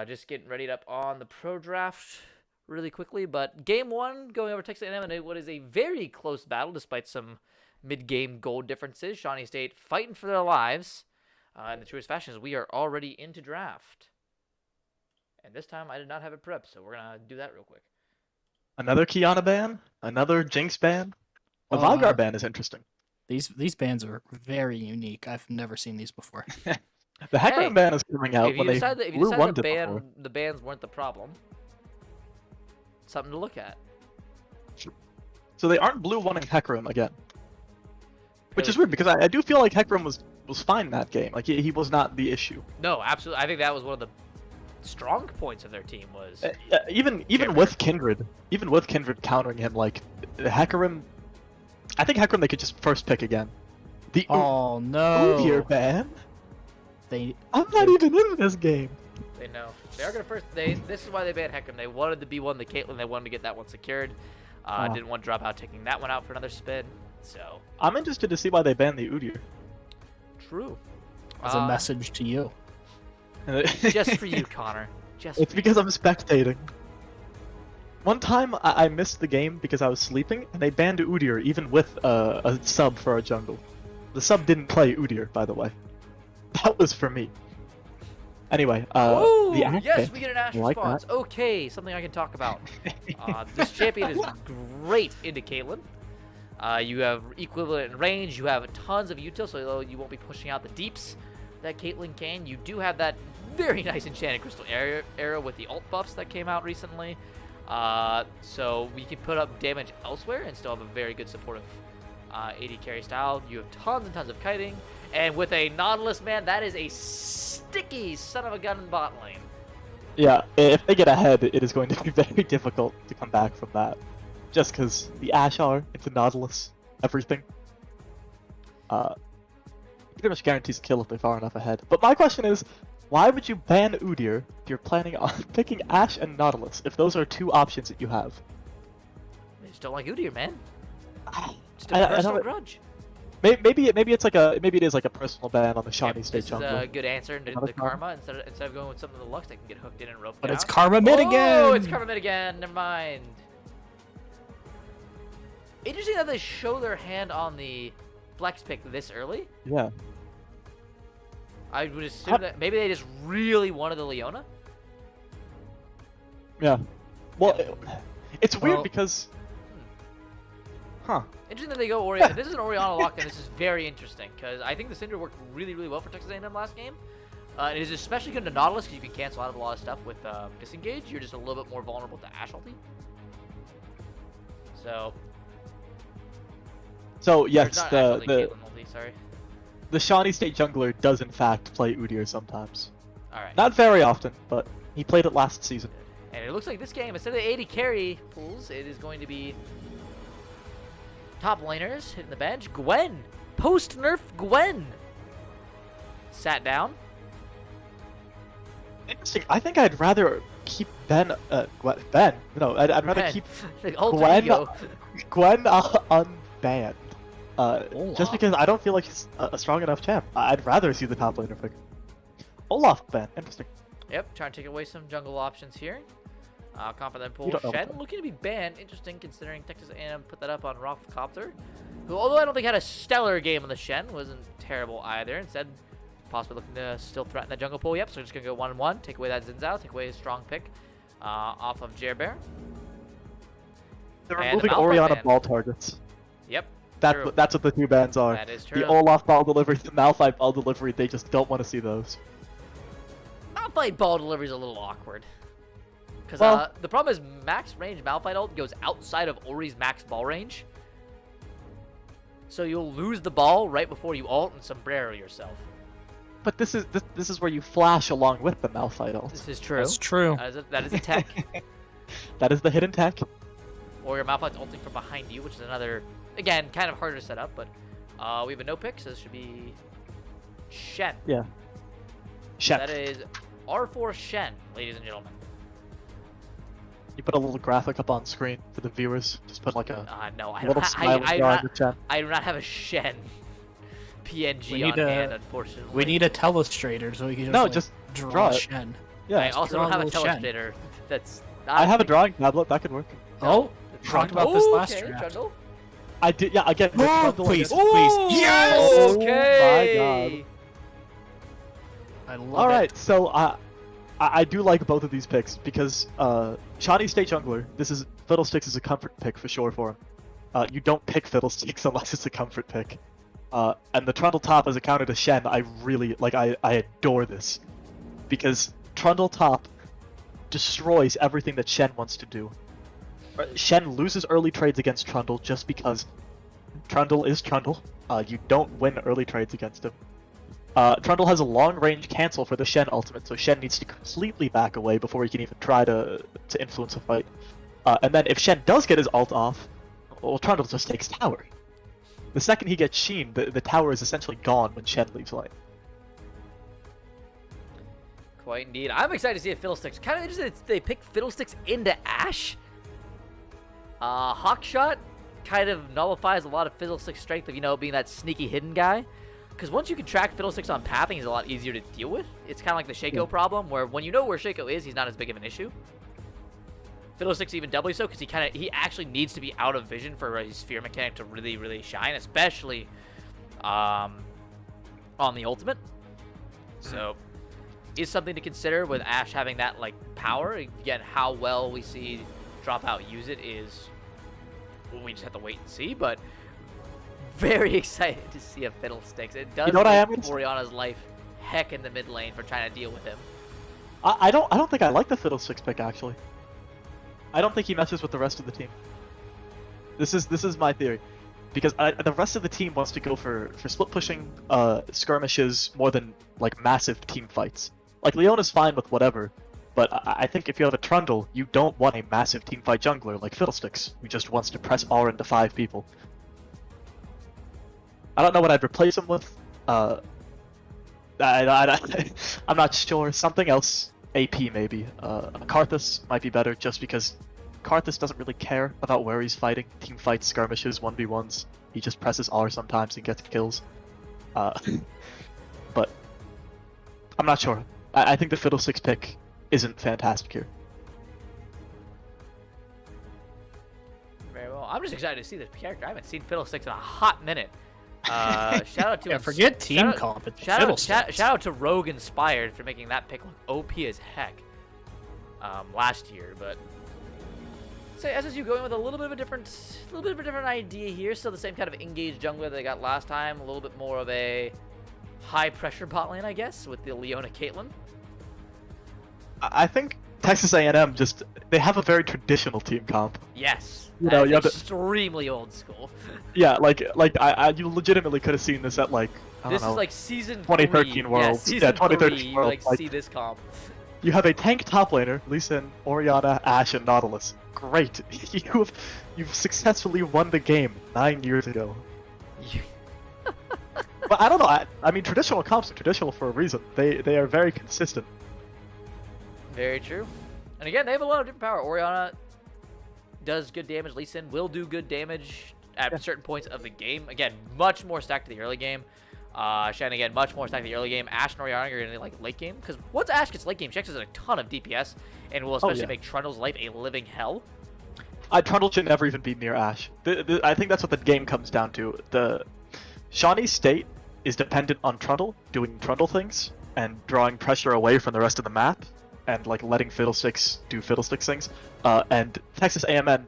Just getting ready up on the pro draft really quickly, but Game 1 going over Texas A&M in what is a very close battle despite some mid-game goal differences. Shawnee State fighting for their lives in the truest fashion as we are already into draft. And this time I did not have it prepped, so we're going to do that real quick. Another Kiana ban, another Jinx ban. The Oh, Vagar ban is interesting. These bands are very unique. I've never seen these before. The Hecarim ban is coming out If when you they decide blew one to before. the bans weren't the problem, something to look at. So they aren't blue one in Hecarim again. Which is weird because I do feel like Hecarim was fine in that game. Like he was not the issue. No, absolutely. I think that was one of the strong points of their team was Even with Kindred, countering him, like Hecarim. I think Hecarim they could just first pick again. The Oh no! Udyr ban. I'm not even in this game. They know. They are gonna first. This is why they banned Hecarim. They wanted to be one the Caitlyn. They wanted to get that one secured. Didn't want to drop out taking that one out for another spin. So I'm interested to see why they banned the Udyr. True. As a message to you. Just for you, Connor. It's because I'm spectating. One time I missed the game because I was sleeping, and they banned Udyr even with a sub for a jungle. The sub didn't play Udyr, by the way. That was for me. Anyway, Ooh, the Ash yes, pick, we get an Ash like response. that. Okay, something I can talk about. This champion is great into Caitlyn. You have equivalent range. You have tons of util, so you won't be pushing out the deeps that Caitlyn can. You do have that very nice enchanted crystal arrow with the ult buffs that came out recently. So we can put up damage elsewhere and still have a very good supportive AD carry style. You have tons and tons of kiting. And with a Nautilus, man, that is a sticky son of a gun in bot lane. Yeah, if they get ahead, it is going to be very difficult to come back from that. Just because the Ashar into Nautilus, everything. Pretty much guarantees a kill if they're far enough ahead. But my question is, why would you ban Udyr if you're planning on picking Ashe and Nautilus, if those are two options that you have? I just don't like Udyr, man. Just I a personal don't- grudge. Maybe it is like a personal ban on the Shawnee State This is jungle. a good answer to Another the Karma. Instead of going with something of the Lux, they can get hooked in and roped But out. it's Karma mid again! Oh, it's Karma mid again. Never mind. Interesting that they show their hand on the flex pick this early. Yeah. I would assume that maybe they just really wanted the Leona. Yeah. Well, it's weird Well- because... Huh. Interesting that they go Oriana. If this is an Oriana lock, then this is very interesting because I think the Cinder worked really, really well for Texas A&M last game. It is especially good to Nautilus because you can cancel out of a lot of stuff with Disengage. You're just a little bit more vulnerable to Ashe ulti. So Or yes, not Ashe ulti, Caitlyn ulti, sorry. the Shawnee State jungler does in fact play Udyr sometimes. All right. Not very often, but he played it last season. And it looks like this game, instead of the 80 carry pools, it is going to be top laners hitting the bench. Gwen! Post-nerf Gwen! Sat down. Interesting. I think I'd rather keep Ben. Ben. No, I'd rather Ben. keep The alter Gwen. ego. Gwen unbanned. Just Olaf. because I don't feel like he's a strong enough champ. I'd rather see the top laner pick. Olaf ban. Interesting. Yep, trying to take away some jungle options here. Confident pull. You don't know Shen that. looking to be banned. Interesting considering Texas A&M put that up on Ro16, who, although I don't think had a stellar game on the Shen, wasn't terrible either. Instead, possibly looking to still threaten that jungle pull. Yep, so we're just going to go 1-1, take away that Zinzao, take away his strong pick off of Jerbear. They're And removing the Malphite Orianna ban. ball targets. Yep, That's true. that's what the two bans are. That is true. The Olaf ball delivery, the Malphite ball delivery. They just don't want to see those. Malphite ball delivery is a little awkward. Because Well- the problem is max range Malphite ult goes outside of Ori's max ball range. So you'll lose the ball right before you ult and sombrero yourself. But this is where you flash along with the Malphite ult. This is true. That's true. That is a tech. That is the hidden tech. Or your Malphite's ulting from behind you, which is another, again, kind of harder to set up. But we have a no pick, so this should be Shen. Yeah. Chef. That is R4 Shen, ladies and gentlemen. You put a little graphic up on screen for the viewers. Just put like a No, I don't. little smiling drawing with Shen. I do not have a Shen PNG We on need hand, a- unfortunately. We need a telestrator so we can just, No, like, just draw draw it. Shen. Yeah. I also draw don't have a little Shen. telestrator. That's. Not I have a drawing tablet. That could work. Oh, talked about this last okay, draft. Trundle. I did. Yeah. Again. with Oh, Trundle, I please. guess- Yes! Oh Okay. my I love All right. it. So I do like both of these picks because Shawnee State Jungler. Fiddlesticks is a comfort pick for sure for him. You don't pick Fiddlesticks unless it's a comfort pick. And the Trundle top as a counter to Shen, I really like. I adore this because Trundle top destroys everything that Shen wants to do. Shen loses early trades against Trundle just because Trundle is Trundle. You don't win early trades against him. Trundle has a long-range cancel for the Shen ultimate, so Shen needs to completely back away before he can even try to influence a fight. And then if Shen does get his ult off, well, Trundle just takes tower. The second he gets Sheen, the tower is essentially gone when Shen leaves lane. Quite indeed. I'm excited to see a Fiddlesticks. Kind of interested they picked Fiddlesticks into Ashe. Hawkshot kind of nullifies a lot of Fiddlesticks' strength of, being that sneaky hidden guy. Because once you can track Fiddlesticks on pathing, he's a lot easier to deal with. It's kind of like the Shaco problem, where when you know where Shaco is, he's not as big of an issue. Fiddlesticks even doubly so, because he actually needs to be out of vision for his sphere mechanic to really, really shine, especially on the ultimate. So, is something to consider with Ashe having that power. Again, how well we see Dropout use it is we just have to wait and see, but very excited to see a Fiddlesticks. It does make Orianna's life heck in the mid lane for trying to deal with him. I don't think I like the Fiddlesticks pick actually. I don't think he meshes with the rest of the team. This is my theory, because the rest of the team wants to go for split pushing skirmishes more than massive team fights. Leona's fine with whatever, but I think if you have a Trundle, you don't want a massive team fight jungler like Fiddlesticks, who just wants to press R into 5 people. I don't know what I'd replace him with. I'm not sure. Something else. AP maybe. Karthus might be better just because Karthus doesn't really care about where he's fighting. Team fights, skirmishes, 1v1s. He just presses R sometimes and gets kills. But I'm not sure. I think the Fiddlesticks pick isn't fantastic here. Very well. I'm just excited to see this character. I haven't seen Fiddlesticks in a hot minute. Shout out to Yeah, forget team comp. It's Fiddlesticks. Shout out to Rogue Inspired for making that pick look OP as heck last year. But so SSU going with a little bit of a different idea here. Still the same kind of engaged jungler they got last time. A little bit more of a high pressure bot lane, I guess, with the Leona Caitlyn. I think Texas A&M they have a very traditional team comp. Yes. You know, you have extremely old school. Yeah, you legitimately could have seen this at I don't know. Is like season 2013 3. Worlds. Yeah, 2013 3, Worlds. see this comp. You have a tank top laner, Lee Sin, Orianna, Ashe, and Nautilus. Great. You've successfully won the game 9 years ago. But I don't know. I mean, traditional comps are traditional for a reason. They are very consistent. Very true. And again, they have a lot of different power. Orianna does good damage. Lee Sin will do good damage at certain points of the game. Again, much more stacked to the early game. Shen, again, much more stacked to the early game. Ashe and Orianna are going to late game. Because once Ashe gets late game, she actually has a ton of DPS and will especially make Trundle's life a living hell. Trundle should never even be near Ashe. I think that's what the game comes down to. The Shawnee State is dependent on Trundle doing Trundle things and drawing pressure away from the rest of the map and letting Fiddlesticks do Fiddlesticks things. And Texas A&M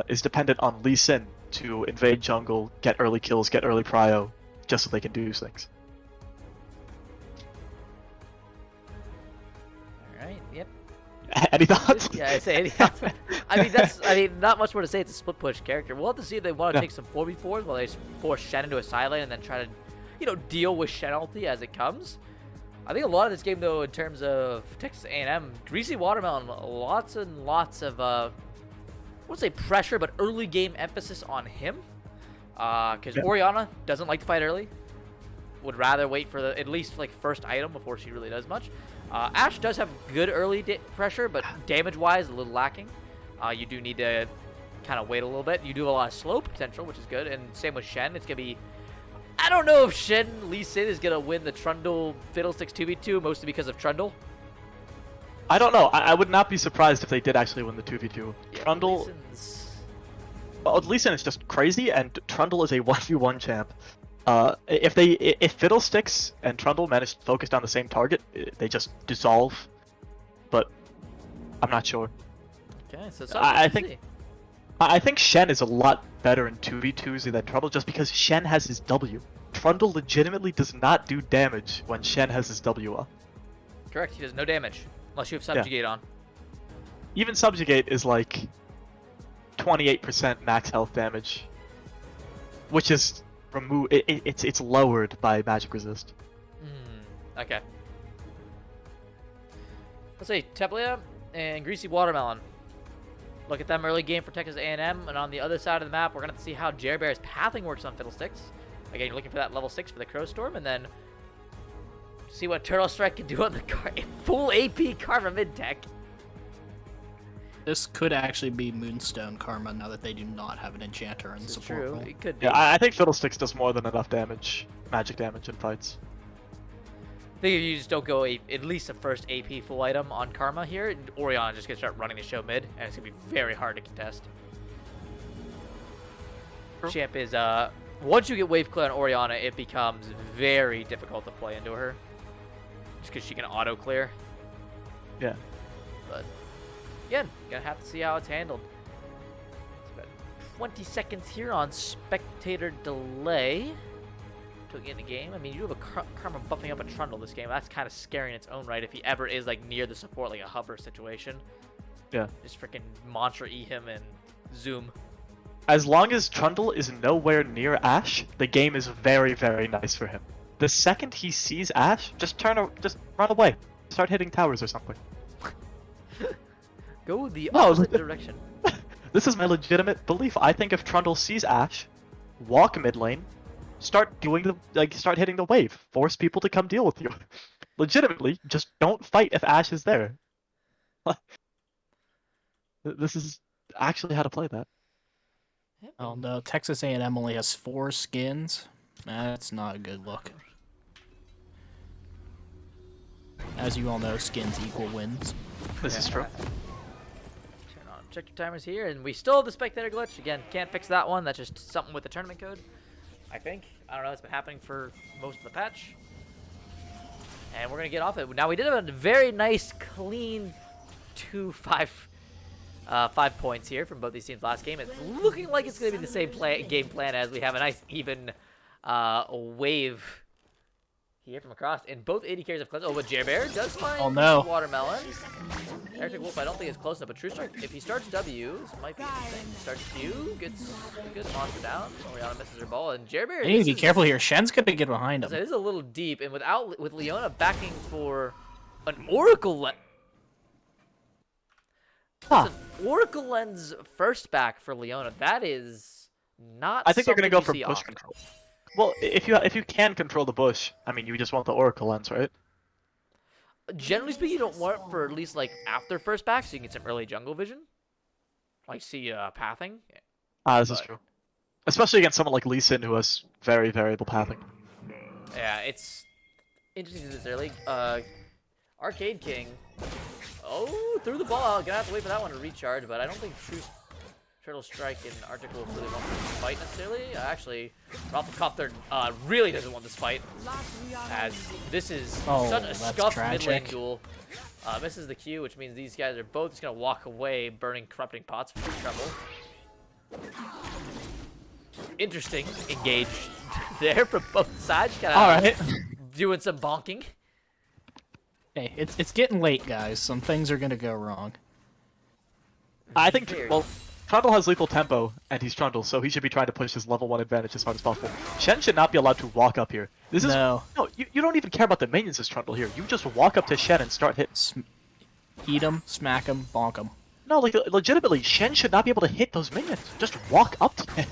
is dependent on Lee Sin to invade jungle, get early kills, get early prio, just so they can do things. All right. Yep. Any thoughts? Yeah, I say any thoughts. I mean, not much more to say. It's a split push character. We'll have to see if they want to take some 4v4s while they force Shen into a side lane and then try to, deal with Shen ulti as it comes. I think a lot of this game, though, in terms of Texas A&M, Greasy Watermelon, lots and lots of, I wouldn't say pressure, but early game emphasis on him. Because Orianna doesn't like to fight early. would rather wait for the at least like first item before she really does much. Ashe does have good early pressure, but damage-wise, a little lacking. You do need to kind of wait a little bit. You do have a lot of slow potential, which is good, and same with Shen. It's gonna be. I don't know if Shen Lee Sin is gonna win the Trundle Fiddlesticks 2v2, mostly because of Trundle. I don't know. I would not be surprised if they did actually win the 2v2. Yeah, Trundle. Well, Lee Sin is just crazy, and Trundle is a 1v1 champ. If Fiddlesticks and Trundle manage to focus on the same target, they just dissolve. But I'm not sure. Okay, so I think Shen is a lot better in 2v2s than Trundle just because Shen has his W. Trundle legitimately does not do damage when Shen has his W up. Correct, he does no damage unless you have Subjugate on. Even Subjugate is like 28% max health damage, which is it's lowered by magic resist. Okay. Let's see, Tablia and Greasy Watermelon. Look at them early game for Texas A&M, and on the other side of the map, we're gonna have to see how Jerbear's pathing works on Fiddlesticks. Again, you're looking for that level 6 for the Crow Storm, and then see what Turtle Strike can do on the full AP Karma mid tech. This could actually be Moonstone Karma now that they do not have an enchanter in support True, role. it could be. Yeah, I think Fiddlesticks does more than enough damage, magic damage in fights. I think if you just don't go at least a first AP full item on Karma here, Orion just gonna start running the show mid, and it's gonna be very hard to contest. True. Champ is once you get wave clear on Oriana, it becomes very difficult to play into her, just because she can auto clear. Yeah. But again, gonna have to see how it's handled. It's about 20 seconds here on spectator delay to get in the game. I mean, you do have a Karma buffing up a Trundle this game. That's kind of scary in its own right if he ever is like near the support, like a hover situation. Yeah. Just freaking Mantra E him and zoom. As long as Trundle is nowhere near Ashe, the game is very, very nice for him. The second he sees Ashe, just run away. Start hitting towers or something. Go the opposite direction. This is my legitimate belief. I think if Trundle sees Ashe, walk mid lane, start hitting the wave, force people to come deal with you. Legitimately, just don't fight if Ashe is there. This is actually how to play that. Oh no, Texas A&M only has 4 skins. That's not a good look. As you all know, skins equal wins. This is true. Turn on objective timers here, and we still have the spectator glitch. Again, can't fix that one. That's just something with the tournament code, I think. I don't know. It's been happening for most of the patch. And we're going to get off it. Now, we did have a very nice, clean 5 points here from both these teams last game. It's looking like it's going to be the same game plan as we have a nice, even wave here from across. And both AD carries have cleansed. Oh, but Jerbear does find Watermelon. Heretic Wolf, I don't think is close enough, but True Strike, if he starts W, this might be interesting. Starts Q, gets a good monster down. Oriana misses her ball, and Jerbear. You need to be careful here. Shen's going to get behind him. It is a little deep, and with Leona backing for an Oracle An Oracle Lens first back for Leona. That is not. I think they're gonna go for bush often. Control. Well, if you can control the bush, I mean, you just want the Oracle Lens, right? Generally speaking, you don't want it for at least like after first back, so you can get some early jungle vision, like see pathing. This is true. Especially against someone like Lee Sin, who has very variable pathing. Yeah, it's interesting this early. Arcade King. Oh, threw the ball. Gonna have to wait for that one to recharge, but I don't think Turtle Strike and Arctic Wolf really want this fight necessarily. Actually, Ralph really doesn't want this fight, as this is such a scuffed mid lane duel. Misses the Q, which means these guys are both just gonna walk away, burning corrupting pots for trouble. Interesting engage there from both sides. All right, doing some bonking. Hey, it's getting late, guys. Some things are gonna go wrong. I think, well, Trundle has lethal tempo, and he's Trundle, so he should be trying to push his level 1 advantage as hard as possible. Shen should not be allowed to walk up here. No, you don't even care about the minions as Trundle here. You just walk up to Shen and start hitting. Eat him, smack him, bonk him. No, like, legitimately, Shen should not be able to hit those minions. Just walk up to him.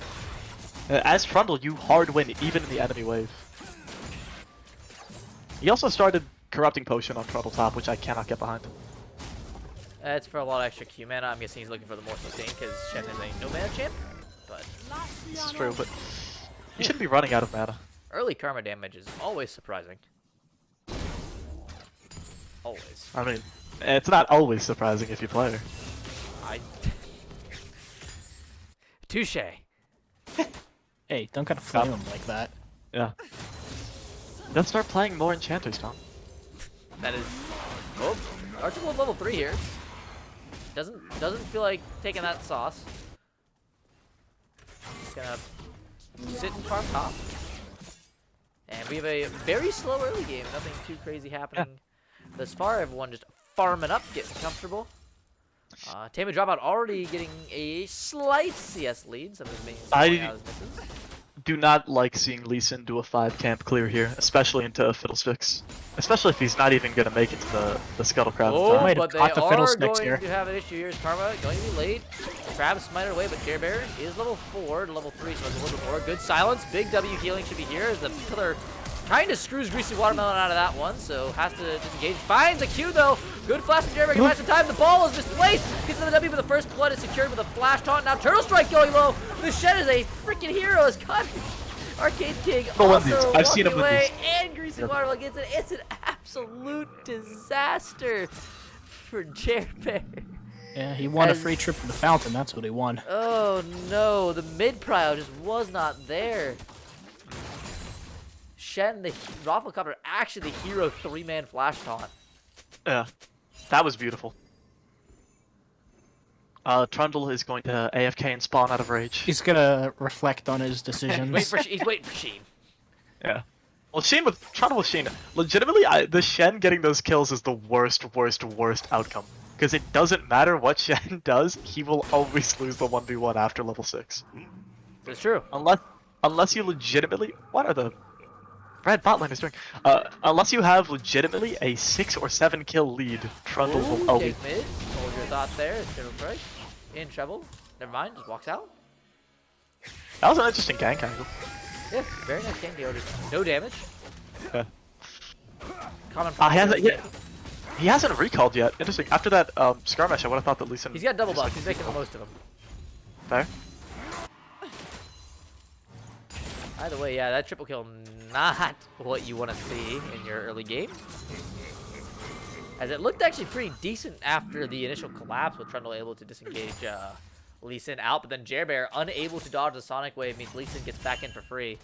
As Trundle, you hard win even in the enemy wave. He also started Corrupting Potion on Trundle top, which I cannot get behind. It's for a lot of extra Q mana. I'm guessing he's looking for the more sustain because Shen is a no mana champ. But This is true, but he shouldn't be running out of mana. early karma damage is always surprising. Always. I mean, it's not always surprising if you play her. Touche. Hey, don't gotta flame him like that. Yeah. Let's start playing more enchanters, Tom. That is. Oh, Archibald level 3 here. Doesn't feel like taking that sauce. Just gonna sit and farm top. And we have a very slow early game. Nothing too crazy happening thus far. Everyone just farming up, getting comfortable. Tame Dropout already getting a slight CS lead. Some of his minions going out as misses. Do not like seeing Lee Sin do a 5 camp clear here, especially into Fiddlesticks. Especially if he's not even going to make it to the Scuttle Crowd. Oh, might but have they caught the are Fiddlesticks going here. to have an issue here. Is Karma going to be late? Crab Smiter away, but Bear is level 4 to level 3, so it's a little bit more. Good silence. Big W healing should be here as the pillar kind of screws Greasy Watermelon out of that one, so has to disengage. Finds a Q though. Good flash from Jeremy. Can find some time. The ball is misplaced. Gets to the W, but the first blood is secured with a flash taunt. Now Turtle Strike going low. The Shed is a freaking hero. It's got Arcade King also I've seen him walking with away, these. and Greasy Watermelon gets it. It's an absolute disaster for Bear. Yeah, he won a free trip to the fountain. That's what he won. Oh no, the mid prio just was not there. Shen, the Rafflecopter, actually the hero 3-man flash taunt. Yeah, that was beautiful. Trundle is going to AFK and spawn out of rage. He's gonna reflect on his decisions. He's waiting for Sheen. Yeah. Well, Trundle with Sheen, legitimately, the Shen getting those kills is the worst outcome. Because it doesn't matter what Shen does, he will always lose the 1v1 after level 6. It's true. Unless you legitimately... What are the... Red bot lane is doing? Unless you have legitimately a 6 or 7 kill lead, Trundle will always... Take mid. Hold your thought there. It's Turtle Strike. In trouble. Never mind. Just walks out. That was an interesting gank angle. Yeah, very nice game. Just no damage. Yeah. Common He hasn't recalled yet. Interesting. After that skirmish, I would have thought that Lee Sin... He's got double buff. He's making the most of them. Fair. Either way, yeah, that triple kill not what you want to see in your early game. As it looked actually pretty decent after the initial collapse with Trundle able to disengage Lee Sin out, but then Bear unable to dodge the Sonic Wave means Lee Sin gets back in for free.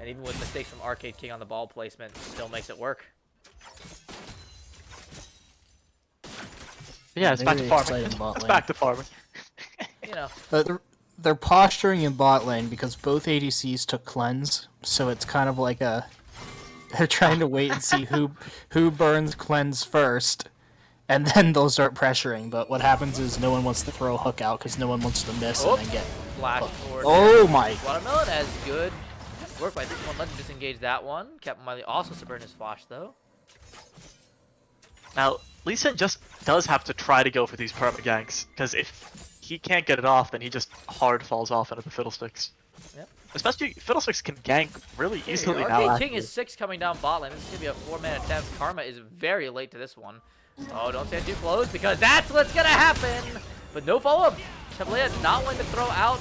And even with mistakes from Arcade King on the ball placement, still makes it work. Yeah, it's back to farming. It's back to farming. You know. They're posturing in bot lane because both ADCs took cleanse, so it's kind of like a... They're trying to wait and see who burns cleanse first, and then they'll start pressuring. But what happens is no one wants to throw a hook out because no one wants to miss and then get... Flash forward. Oh my... Watermelon has good work by this one. Let's disengage that one. Captain Miley also subverted his flash though. Now, Lee Sin just does have to try to go for these perma ganks, because if he can't get it off, then he just hard falls off into the Fiddlesticks. Yep. Especially, Fiddlesticks can gank really easily now. Arcade King is 6 coming down bot lane. This is going to be a 4-man attempt. Karma is very late to this one. Oh, don't stand too close, because that's what's going to happen! But no follow-up. Tablea not willing to throw out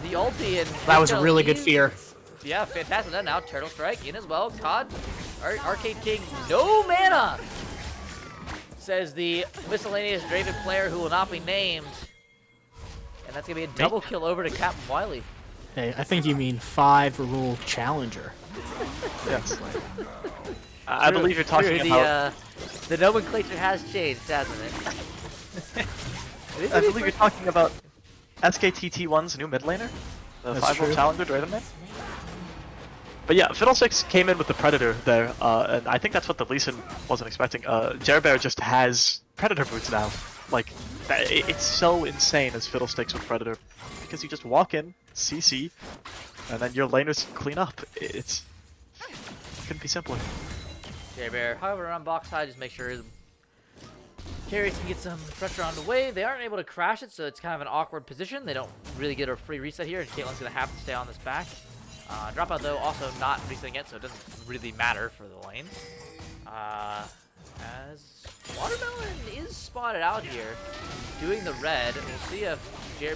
the ulti. And That was a really good fear. Yeah, fantastic. Then now Turtle Strike in as well. COD, Arcade King, no mana! Says the miscellaneous Draven player who will not be named. And that's going to be a double kill over to Captain Wiley. Hey, I think you mean 5-rule challenger. Yes. I believe you're talking about... The nomenclature has changed, hasn't it? I believe you're talking about SKTT1's new mid laner? The 5-rule challenger Draven man? But yeah, Fiddlesticks came in with the Predator there, and I think that's what the Lee Sin wasn't expecting. Bear just has Predator boots now. Like, it's so insane as Fiddlesticks with Predator. Because you just walk in, CC, and then your laners clean up. It couldn't be simpler. Bear, however, on box side, just make sure his carries can get some pressure on the wave. They aren't able to crash it, so it's kind of an awkward position. They don't really get a free reset here, and Caitlyn's going to have to stay on this back. Dropout, though, also not resetting yet, so it doesn't really matter for the lane. As Watermelon is spotted out here, doing the red. We'll see if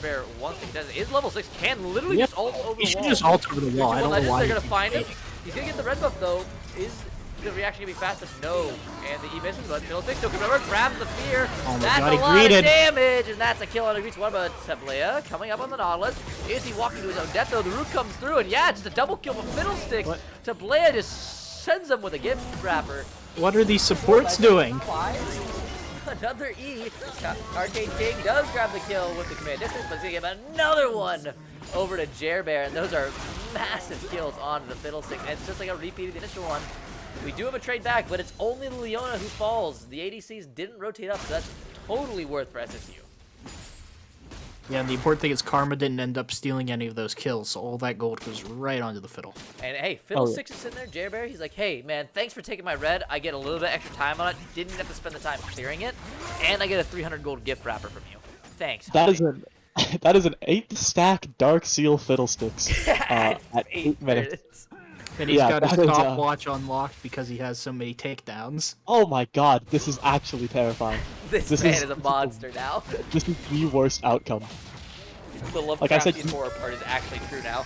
Bear once he does it. Is level 6, can literally just ult over the wall. He should just ult over the wall. I don't know why. They're going to find him. He's going to get the red buff, though. Is the reaction going to be fast? No. And the E misses, but Fiddlesticks still comes over, grabs the fear. Oh my that's God, a he lot greeted. of damage, and that's a kill on a greets one, but Tablea coming up on the Nautilus. Is he walking to his own death, though? The root comes through, and yeah, just a double kill from Fiddlesticks. What? Tablea just sends him with a gift wrapper. What are these supports doing? Another E. Arcade King does grab the kill with the command distance, but he's going to give another one over to Bear, and those are massive kills on the Fiddlesticks. And it's just like a repeat of the initial one. We do have a trade back, but it's only Leona who falls. The ADCs didn't rotate up, so that's totally worth for SSU. Yeah, and the important thing is Karma didn't end up stealing any of those kills, so all that gold goes right onto the Fiddle. And hey, Fiddlesticks is sitting there, Bear, he's like, hey, man, thanks for taking my red. I get a little bit extra time on it. Didn't have to spend the time clearing it. And I get a 300 gold gift wrapper from you. Thanks. That is an 8-stack Dark Seal Fiddlesticks at 8 minutes. And he's got his that is, stopwatch unlocked because he has so many takedowns. Oh my god, this is actually terrifying. This man is a monster now. This is the worst outcome. The Like I said, Lovecraftian horror part is actually true now.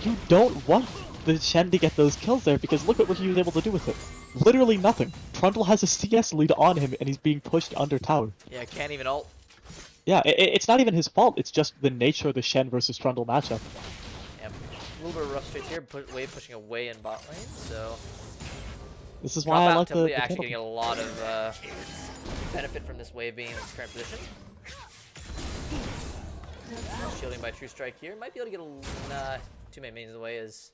You don't want the Shen to get those kills there because look at what he was able to do with it. Literally nothing. Trundle has a CS lead on him and he's being pushed under tower. Yeah, can't even ult. Yeah, it's not even his fault, it's just the nature of the Shen versus Trundle matchup. Yep. A little bit of rough straight here, wave pushing away in bot lane, so... This is why I like the actually getting a lot of benefit from this wave being in its current position. Shielding by True Strike here. Might be able to get a... too many minions in the way is...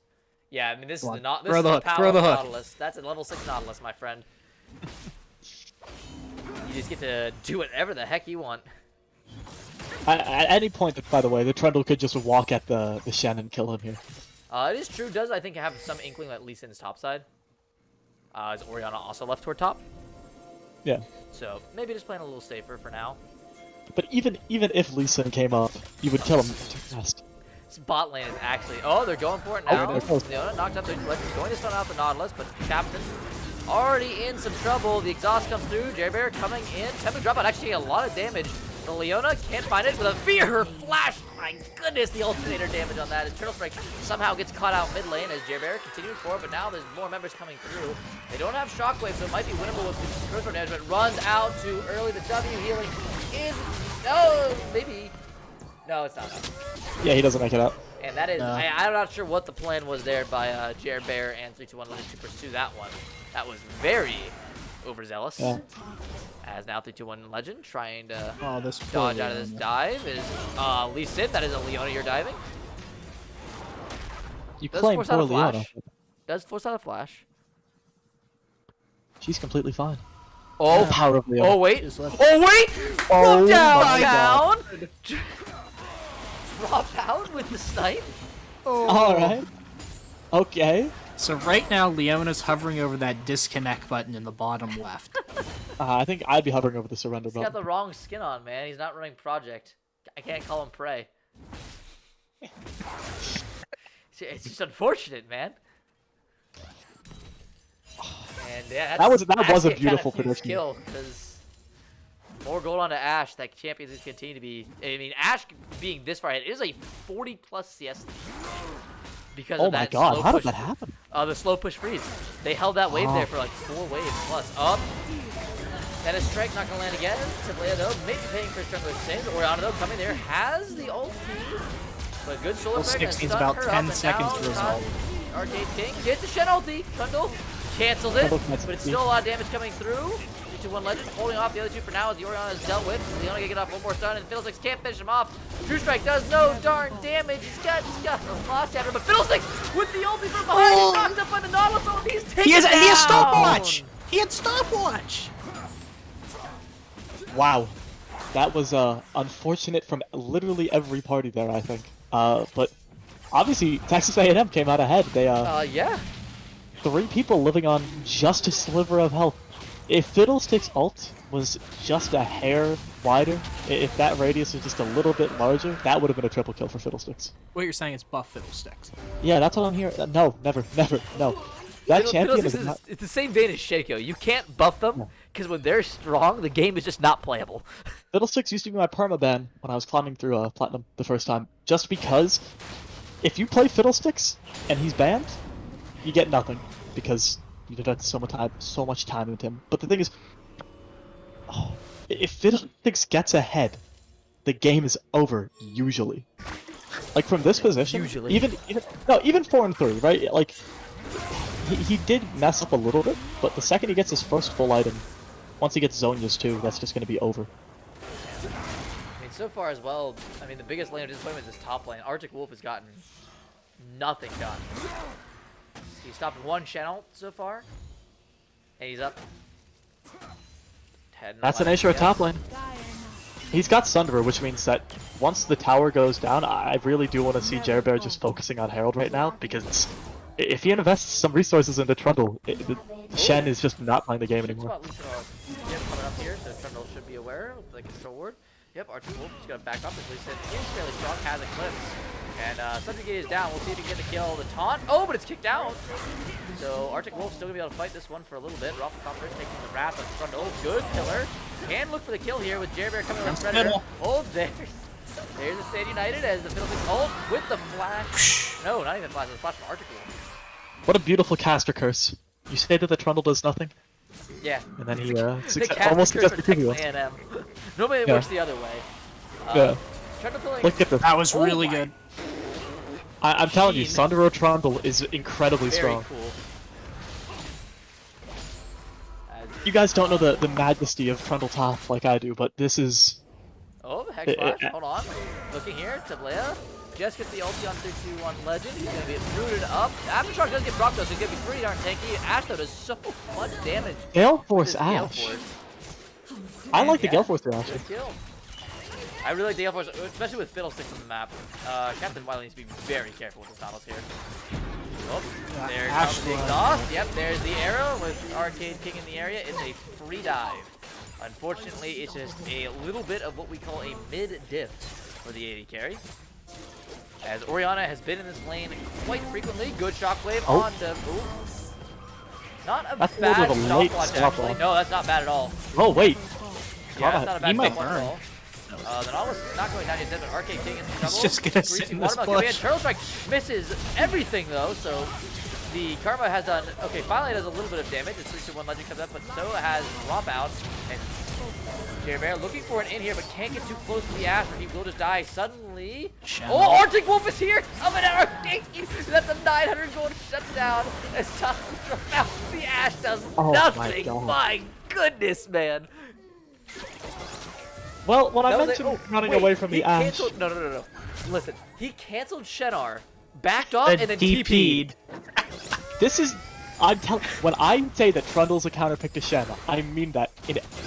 Yeah, I mean, this is the power of Nautilus. That's a level 6 Nautilus, my friend. You just get to do whatever the heck you want. At any point, by the way, the Trundle could just walk at the Shen and kill him here. It is true. Does, I think, have some inkling at least in his top side. Is Orianna also left toward top? Yeah. So, maybe just playing a little safer for now. But even if Lee Sin came up, you would kill him too fast. This bot lane is actually... Oh, they're going for it now. they're close. Leona knocked up. They're going to stun out the Nautilus, but Captain already in some trouble. The exhaust comes through. Bear coming in. Tempo dropout actually a lot of damage. The Leona can't find it with a fear. Her flash. My goodness, the alternator damage on that. As Turtle Strike somehow gets caught out mid lane as Bear continues forward, but now there's more members coming through. They don't have Shockwave, so it might be winnable with Turtle damage, but runs out too early. The W healing is... No, maybe... No, it's not. Yeah, he doesn't make it out. And that is... I'm not sure what the plan was there by Bear and 321 Legend to pursue that one. That was very overzealous. Yeah. As now 321 Legend trying to this dodge out of this dive is Lee Sin. That is a Leona you're diving. You Does claim force out poor a flash. Leona. Does force out a flash. She's completely fine. Oh, Power of Leona. oh wait. Oh wait! Oh Drop my down! Drop out with the snipe? Alright. Okay. So right now, Leona's hovering over that disconnect button in the bottom left. I think I'd be hovering over the surrender He's got button. the wrong skin on, man. He's not running Project. I can't call him Prey. It's just unfortunate, man. And yeah, That was a actually beautiful kind of prediction. Skill, because more gold onto Ashe. That champions is continue to be. I mean, Ashe being this far ahead, it is a 40+ CS because Oh of my that god, slow how push. did that happen? The slow push freeze. They held that wave there for like 4 waves plus. Up. And a strike not gonna land again. Tablea though, maybe paying for his turn with Sains. Orianna though coming there has the ult. But good solar Well, effect. 16's about 10 seconds to resolve. Arcade King gets the Shen ulti. Trundle cancels it, but it's still a lot of damage coming through. 3-2-1 Legend holding off the other two for now as the Orianna is dealt with. Leona can get off one more stun, and Fiddlesticks can't finish him off. True Strike does no darn damage. He's got the lost chapter, but Fiddlesticks with the ulti from behind. He's knocked up by the Nautilus ult. He's taken He has stopwatch! down. He had stopwatch! Wow. That was unfortunate from literally every party there, I think. But obviously Texas A&M came out ahead. They Yeah. 3 people living on just a sliver of health. If Fiddlestick's ult was just a hair wider, if that radius was just a little bit larger, that would have been a triple kill for Fiddlesticks. What you're saying is buff Fiddlesticks. Yeah, that's what I'm hearing. No, never, no. That champion is not... It's the same vein as Shaco. You can't buff them because when they're strong, the game is just not playable. Fiddlesticks used to be my permaban when I was climbing through Platinum the first time, just because if you play Fiddlesticks and he's banned, you get nothing because you devote so much time into him. But the thing is, if Fiddlesticks gets ahead, the game is over usually. Like from this position, Usually. even 4 and 3, right? Like he did mess up a little bit, but the second he gets his first full item, once he gets Zonia's too, that's just gonna be over. I mean, so far as well, I mean, the biggest lane of disappointment is this top lane. Arctic Wolf has gotten nothing done. He's stopped 1 channel so far, and he's up 10. That's the nature of top lane. He's got Sunderer, which means that once the tower goes down, I really do want to see Jerbear just focusing on Herald right now, because if he invests some resources into Trundle, Shen is just not playing the game anymore. Coming up here, so Trundle should be aware of the control ward. Yep, Arctic Wolf is going to back up as Lee said. He's fairly strong, has Eclipse. And Subjugate is down. We'll see if he can get the kill. The taunt. Oh, but it's kicked out. So Arctic Wolf's still going to be able to fight this one for a little bit. Rafflecopter taking the wrath of Trundle. Good killer. Can look for the kill here with Jerbear coming with Predator. Oh, there's the Stand United as the Fiddlesticks ult with the flash. No, not even flash. It's a flash from Arctic Wolf. What a beautiful caster curse. You say that the Trundle does nothing? Yeah. And then he Curse almost successfully protects A&M. Normally it works the other way. Yeah. Trundle Look at this. That was really good. I'm telling you, Sunderer Trundle is incredibly strong. Cool. You guys don't know the majesty of Trundle top like I do, but this is... Oh, Hex Flash, hold on. Looking here, Tablea just gets the ulti on 3-2-1 Legend. He's gonna get rooted up. Aftershock does get proc though, so he's gonna be pretty darn tanky. Ash though does so much damage. Gale Force Ash. I like the Gale Force Ash. Good kill. I really like the Gale Force, especially with Fiddlesticks on the map. Captain Wiley needs to be very careful with his battles here. Oh, there comes the exhaust. Yep, there's the arrow with Arcade King in the area. It's a free dive. Unfortunately, it's just a little bit of what we call a mid-diff for the AD carry. As Orianna has been in this lane quite frequently. Good shockwave on the... Ooh. Not a bad stopwatch, actually. No, that's not bad at all. Oh, wait. Yeah, that's not a bad stopwatch at all. Then almost not going down yet, but Arcade King in trouble. He's just gonna sit in this bush. Turtle Strike misses everything though, so the Karma has done, okay, finally does a little bit of damage. The 3-2-1 Legend comes up, but so has Romp out. And Jerbear looking for an in here, but can't get too close to the Ash, or he will just die suddenly. Oh, Arctic Wolf is here! Coming out, Arcade! That's a 900 gold shutdown. As time to drop out, the Ash does nothing. My goodness, man. Well, when I mentioned running away from the Ash... No. Listen, he canceled Shenar, backed off, and then TP'd. This is... when I say that Trundle's a counter pick to Shen, I mean that.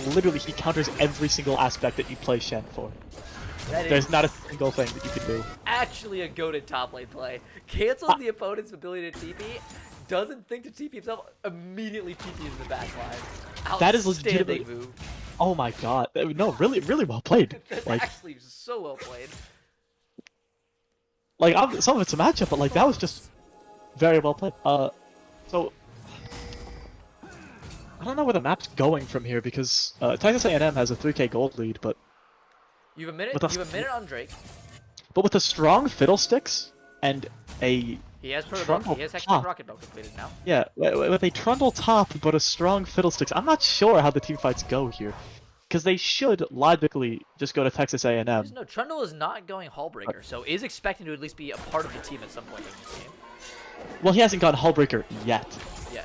Literally, he counters every single aspect that you play Shen for. There's not a single thing that you can do. Actually a goated top lane play. Cancels the opponent's ability to TP, doesn't think to TP himself, immediately TPs in the back line. That is legitimately... move. Oh my god. No, really well played. That's like, actually so well played. Like, some of it's a matchup, but like that was just very well played. So I don't know where the map's going from here because Texas A&M has a 3k gold lead, but you have a minute on Drake. But with a strong Fiddlesticks and a he has Hextech Rocket Belt completed now. Yeah, with a Trundle top but a strong Fiddlesticks, I'm not sure how the team fights go here. Because they should logically just go to Texas A&M. No, Trundle is not going Hullbreaker, so is expecting to at least be a part of the team at some point in this game. Well, he hasn't gone Hullbreaker yet. Yeah,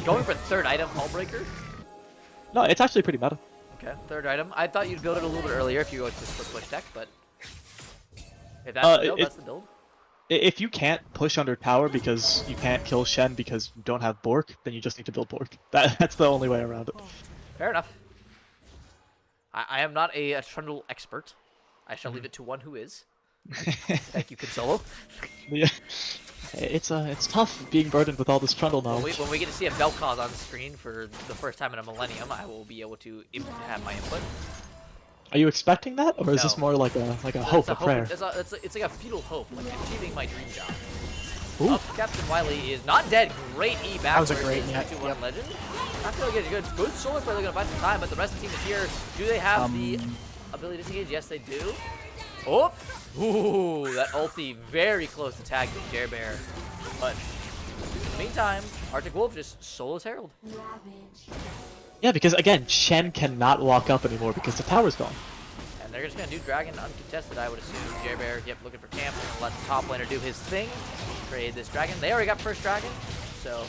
going for third item Hullbreaker? No, it's actually pretty meta. Okay, third item. I thought you'd build it a little bit earlier if you go for push deck, but if that's the build, that's the build. If you can't push under tower because you can't kill Shen because you don't have Bork, then you just need to build Bork. That's the only way around it. Fair enough. I am not a Trundle expert. I shall leave it to one who is. Thank you, Consolo. Yeah. It's tough being burdened with all this Trundle knowledge. When we get to see a belt cause on the screen for the first time in a millennium, I will be able to have my input. Are you expecting that, or is this No. more like a hope, a prayer? It's like a futile hope, like achieving my dream job. Ooh. Up, Captain Wiley is not dead. Great E back. That was a great net. 2-1 legend. I feel like it's good solo play. They're gonna buy some time, but the rest of the team is here. Do they have the ability to disengage? Yes, they do. Oh, ooh, that ulti very close to tagging Jer Bear, but in the meantime, Arctic Wolf just solos Herald. Yeah, because again, Shen cannot walk up anymore because the tower's gone. And they're just gonna do Dragon uncontested, I would assume. Jer Bear, yep, looking for camp. Let the top laner do his thing. Trade this Dragon. They already got first Dragon, so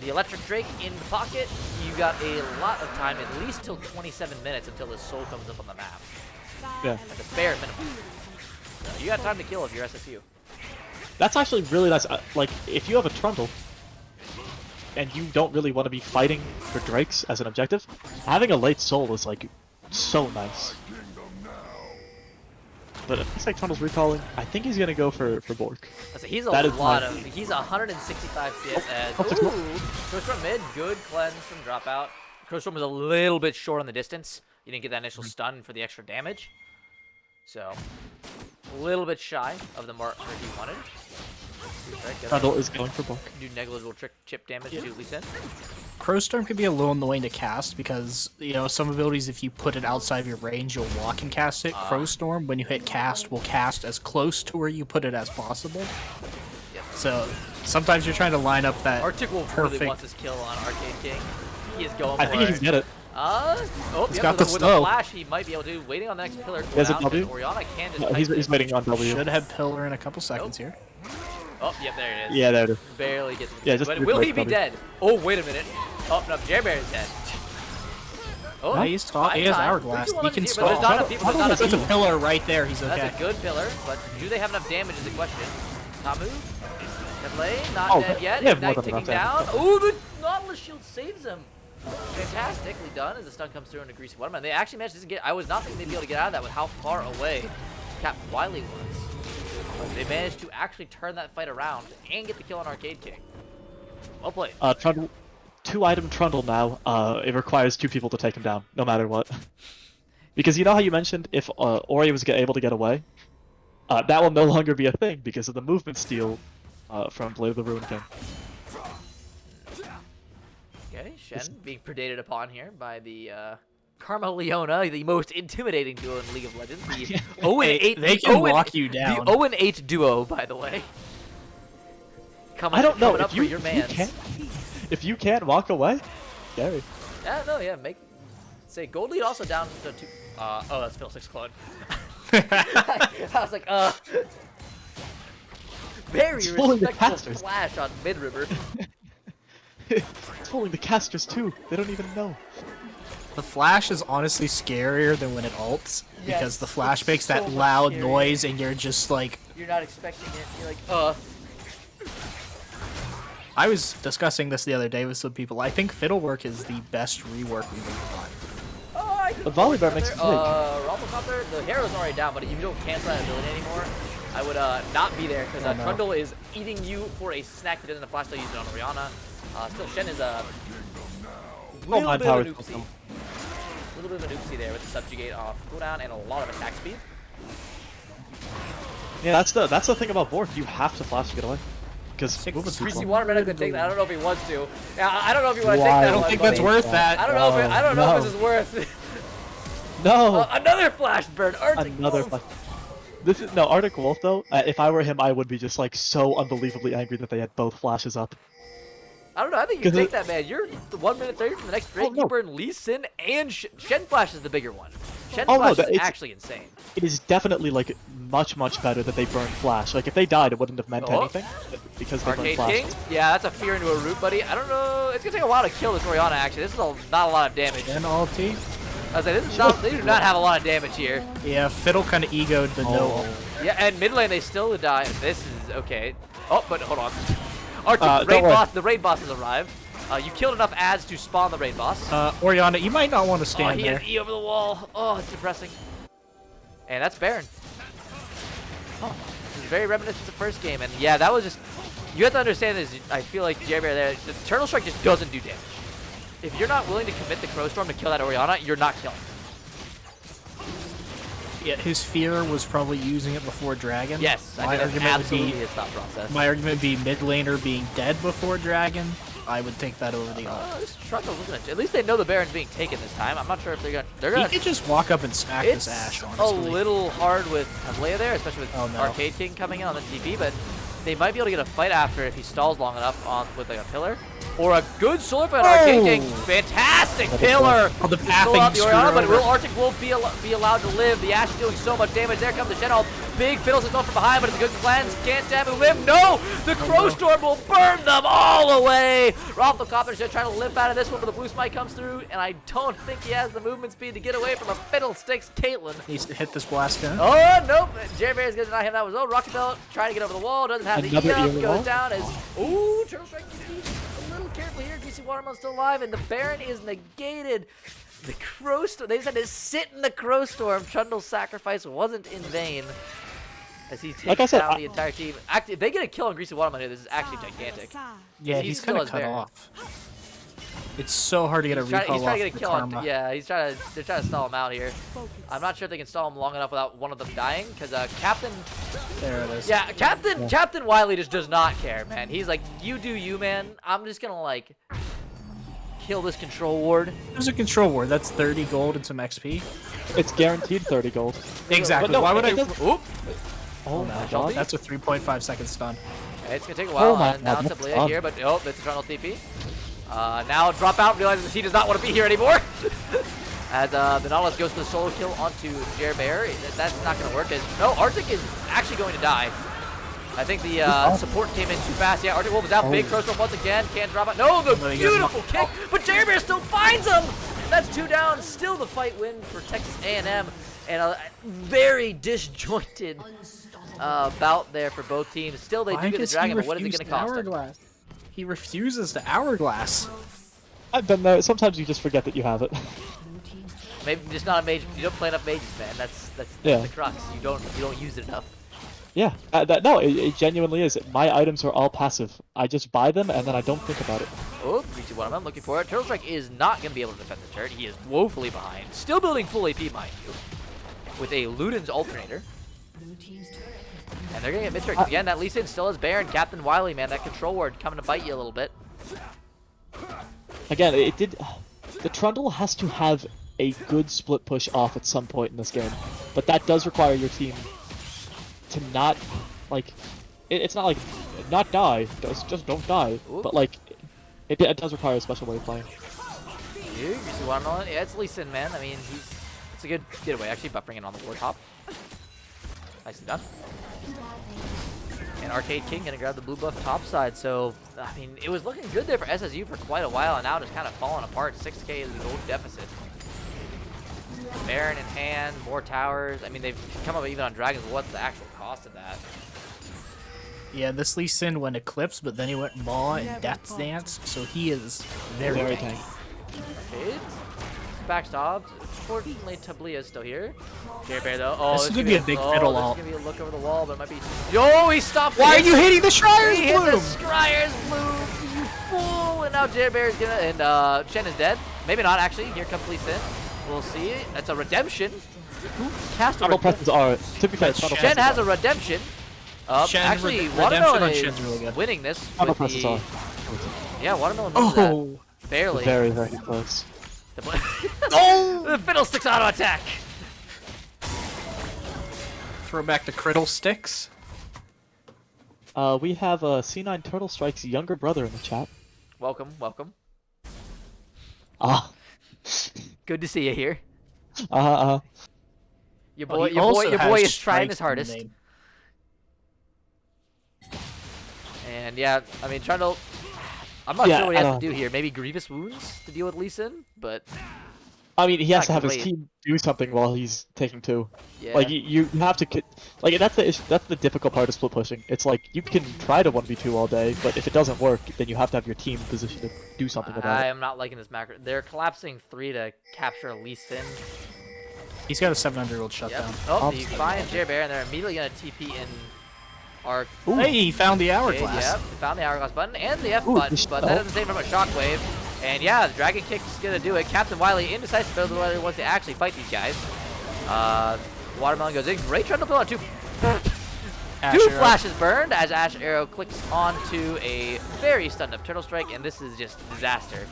the Electric Drake in the pocket. You got a lot of time, at least till 27 minutes until his soul comes up on the map. Yeah. At the bare minimum. So you got time to kill if you're SFU. That's actually really nice. Like, if you have a Trundle, and you don't really want to be fighting for Drakes as an objective, having a late soul is, like, so nice. But it looks like Trundle's recalling. I think he's gonna go for Bork. He's he's 165 CS as, cool. Crush from mid, good cleanse from dropout. Crush was a little bit short on the distance. You didn't get that initial stun for the extra damage. So, a little bit shy of the mark he wanted. Trundle is going for Bork. Do negligible chip damage to Lee Sin. Crowstorm can be a little annoying to cast because, you know, some abilities, if you put it outside of your range, you'll walk and cast it. Crowstorm, when you hit cast, will cast as close to where you put it as possible. Yep. So, sometimes you're trying to line up that Arctic Wolf perfect... really wants his kill on Arcade King. He is going for I think he can get it. He's got the with snow. a flash, he might be able to. Waiting on the next pillar to He has a out, W? and Orianna can just No, he's waiting on W. Should have pillar in a couple seconds here. Oh, yep, there it is. Yeah, there it is. Barely gets it. Yeah, just But do will it, he be W. dead? Oh, wait a minute. Oh, no, Jer Bear is dead. Oh, No, he's taught. He has Hourglass. He can But stall. there's not enough people. There's not enough That's a people. pillar right there. He's okay. That's a good pillar, but do they have enough damage is the question. Tamu? Play, not Oh, dead yet. they have more Ignite than ticking enough down. damage. Oh, the Nautilus shield saves him. Fantastically done as the stun comes through into Greasy Watermelon. They actually managed to get. I was not thinking they'd be able to get out of that with how far away Captain Wiley was. But they managed to actually turn that fight around and get the kill on Arcade King. Well played. Trundle, 2-item Trundle now. It requires 2 people to take him down, no matter what. Because you know how you mentioned if Ori was able to get away? That will no longer be a thing because of the movement steal from Blade of the Ruin King. Okay, Shen being predated upon here by the Karma Leona, the most intimidating duo in League of Legends. The 0-8. They can walk you down. The 0-8 duo, by the way. I don't know coming up if you, for your mans. if you can't walk away. Scary. Yeah, no, yeah. Say Gold Lead also down to 2. Oh, that's Phil 6 clone. I was like, very It's fooling the respectful casters. flash on mid river. It's fooling the casters too. They don't even know. The flash is honestly scarier than when it ults Yes, because the flash it's makes so that much loud scarier. noise and you're just like. You're not expecting it. You're like, I was discussing this the other day with some people. I think Fiddlework is the best rework we've ever done. The Volibear makes it big. Rumblecopter, the Hero's already down, but if you don't cancel that ability anymore, I would not be there because no. Trundle is eating you for a snack that isn't a flash. They'll use it on Orianna. Still, Shen is a little my bit of power an oopsie. A little bit of an oopsie there with the subjugate off cooldown and a lot of attack speed. Yeah, that's the thing about Bork. You have to flash to get away. Because movement's too Greasy slow. Watermelon could take that. I don't know if he wants to. Yeah, I don't know if you want to Why? take that. I don't one, think that's buddy. worth that. I don't know. I don't know if No. this is worth. No. Another flash burn. Arctic Another Wolf. flash. This is no Arctic Wolf though. If I were him, I would be just like so unbelievably angry that they had both flashes up. I don't know. I think you 'Cause take that, man. You're the 1 minute 30 from the next Drake. no. You burn Lee Sin and Shen Flash is the bigger one. Shen Oh, no, Flash is it's- actually insane. It is definitely like much better that they burned flash. Like if they died, it wouldn't have meant Oh. anything because they burned Arcade flash. King? Yeah, that's a fear into a root, buddy. I don't know. It's going to take a while to kill this Orianna, actually. This is not a lot of damage. And ulti. I was like, this is not, they do not have a lot of damage here. Yeah, Fiddle kind of egoed the no ult. Yeah, and mid lane, they still die. This is okay. Oh, but hold on. Arctic, don't raid worry. boss, the raid boss has arrived. You killed enough ads to spawn the raid boss. Orianna, you might not want to Oh, stand he there. has E over the wall. Oh, it's depressing. And that's Baron. Oh, very reminiscent of the first game. And yeah, that was just, you have to understand this. I feel like Jerry Bear there, the Turtle Strike just doesn't do damage. If you're not willing to commit the Crow Storm to kill that Orianna, you're not killing. Yeah, his fear was probably using it before Dragon. Yes, I think that's absolutely his thought process. My argument would be mid laner being dead before Dragon. I would take that over the ult. Oh, this Trundle, at least they know the Baron's being taken this time. I'm not sure if they're gonna. He could just walk up and smack this Ashe, honestly. A little hard with Leia there, especially with no. Arcade King coming in on the TP, but they might be able to get a fight after if he stalls long enough on with like a pillar. Or a good solar fight on Arcade King. Fantastic pillar! Oh, the Still out the pathing Orianna, but screw will Arctic Wolf be allowed to live? The Ashe is doing so much damage. There comes the Shen ult. Big Fiddles is going from behind, but it's a good cleanse. Can't damage live. No! The Crow Storm will burn them all away! Rafflecopter's just trying to limp out of this one, but the Blue Smite comes through, and I don't think he has the movement speed to get away from a Fiddlesticks Caitlyn. Needs to hit this blast gun. Oh, nope. Jerry Bear is going to deny him that was well. Rocket Belt trying to get over the wall. Doesn't have the E up. Goes down as... Ooh, Turtle Strike a little careful here. Greasy Watermelon's still alive, and the Baron is negated. The Crow Storm, they just had to sit in the Crow Storm. Trundle's sacrifice wasn't in vain as he takes down the entire team. Actually, if they get a kill on Greasy Watermelon here, this is actually gigantic. Yeah, he's kind of cut off. It's so hard to get a recall He's trying to get a kill on. Yeah, they're trying to stall him out here. I'm not sure if they can stall him long enough without one of them dying, because Captain... There it is. Yeah, Captain Wiley just does not care, man. He's like, you do you, man. I'm just gonna, like, kill this control ward. There's a control ward. That's 30 gold and some XP. It's guaranteed 30 gold. Exactly. No, why would I... Oop! Oh my god. That's a 3.5 second stun. Okay, it's gonna take a while. Now it's god. Tablia here, but oh, it's a Trundle TP. Now drop out, realizes he does not want to be here anymore. As the Nautilus goes for the solo kill onto Jer Bear. That's not going to work. No, Arctic is actually going to die. I think the support came in too fast. Yeah, Arctic Wolf is out. Big Crow Storm once again. Can't drop out. No, the beautiful kick. But Jer Bear still finds him. That's 2 down. Still the fight win for Texas A&M. And a very disjointed bout there for both teams. Still, they do get the Dragon, but what is it going to cost them? He refuses the Hourglass. I've been there. Sometimes you just forget that you have it. Maybe just not a mage. You don't play enough mages, man. That's the crux. You don't use it enough. Yeah, no, it genuinely is. My items are all passive. I just buy them and then I don't think about it. Oh, Greasy One, I'm looking for it. Turtle Strike is not going to be able to defend the turret. He is woefully behind. Still building full AP, mind you, with a Luden's Alternator. And they're going to get mid-turret. Again, that Lee Sin still has Baron. Captain Wiley, man, that control ward coming to bite you a little bit. Again, the Trundle has to have a good split push off at some point in this game. But that does require your team to not, like, it's not like, not die, just don't die. Ooh. But, like, it does require a special way of playing. Yeah, it's Lee Sin, man. I mean, it's a good getaway, actually, buffering in on the ward hop. Nicely done. And Arcade King gonna grab the blue buff top side. So, I mean, it was looking good there for SSU for quite a while, and now just kind of falling apart. 6K is the gold deficit. Baron in hand, more towers. I mean, they've come up even on Dragons. What's the actual cost of that? Yeah, this Lee Sin went Eclipse, but then he went Maw and Death's Dance, so he is very tanky. Okay. Backstopped. Fortunately, Tablia is still here. Jer Bear, though. Oh, this is going to be a big fiddle all. This is going to be a look over the wall, but it might be... Yo, he stopped. Why are you hitting the Scryer's Bloom? He hit the Scryer's Bloom, you fool! And now Jer Bear is going to... And Shen is dead. Maybe not, actually. Here comes Lee Sin. We'll see. That's a redemption. Who cast a redemption? To be fair, Shen has a redemption. Actually, Watermelon is really winning this. With the... Yeah, Watermelon wins that. Barely. Very, very close. Oh! The Fiddlesticks auto attack! Throw back the Criddle Sticks. We have C9 Turtle Strike's younger brother in the chat. Welcome, welcome. Ah. Good to see you here. Your boy is trying his hardest. And yeah, I mean, trying to... I'm not sure what he has to do here. Maybe Grievous Wounds to deal with Lee Sin, but... I mean, he has to have his team do something while he's taking 2. Yeah. Like, you have to... Like, that's the difficult part of split pushing. It's like, you can try to 1v2 all day, but if it doesn't work, then you have to have your team positioned to do something about it. I am not liking this macro. They're collapsing 3 to capture Lee Sin. He's got a 700-year-old shutdown. Oh, he finds Jer Bear, and they're immediately going to TP in Arc. Hey, he found the hourglass. Yep, found the hourglass button and the F Ooh, button, just- but that doesn't save him from a shockwave. And yeah, the Dragon Kick's gonna do it. Captain Wily indecisive builds whether he wants to actually fight these guys. Watermelon goes in. Great Trundle build on two. Two flashes burned as Ash Arrow clicks onto a very stunned up Turtle Strike, and this is just disaster.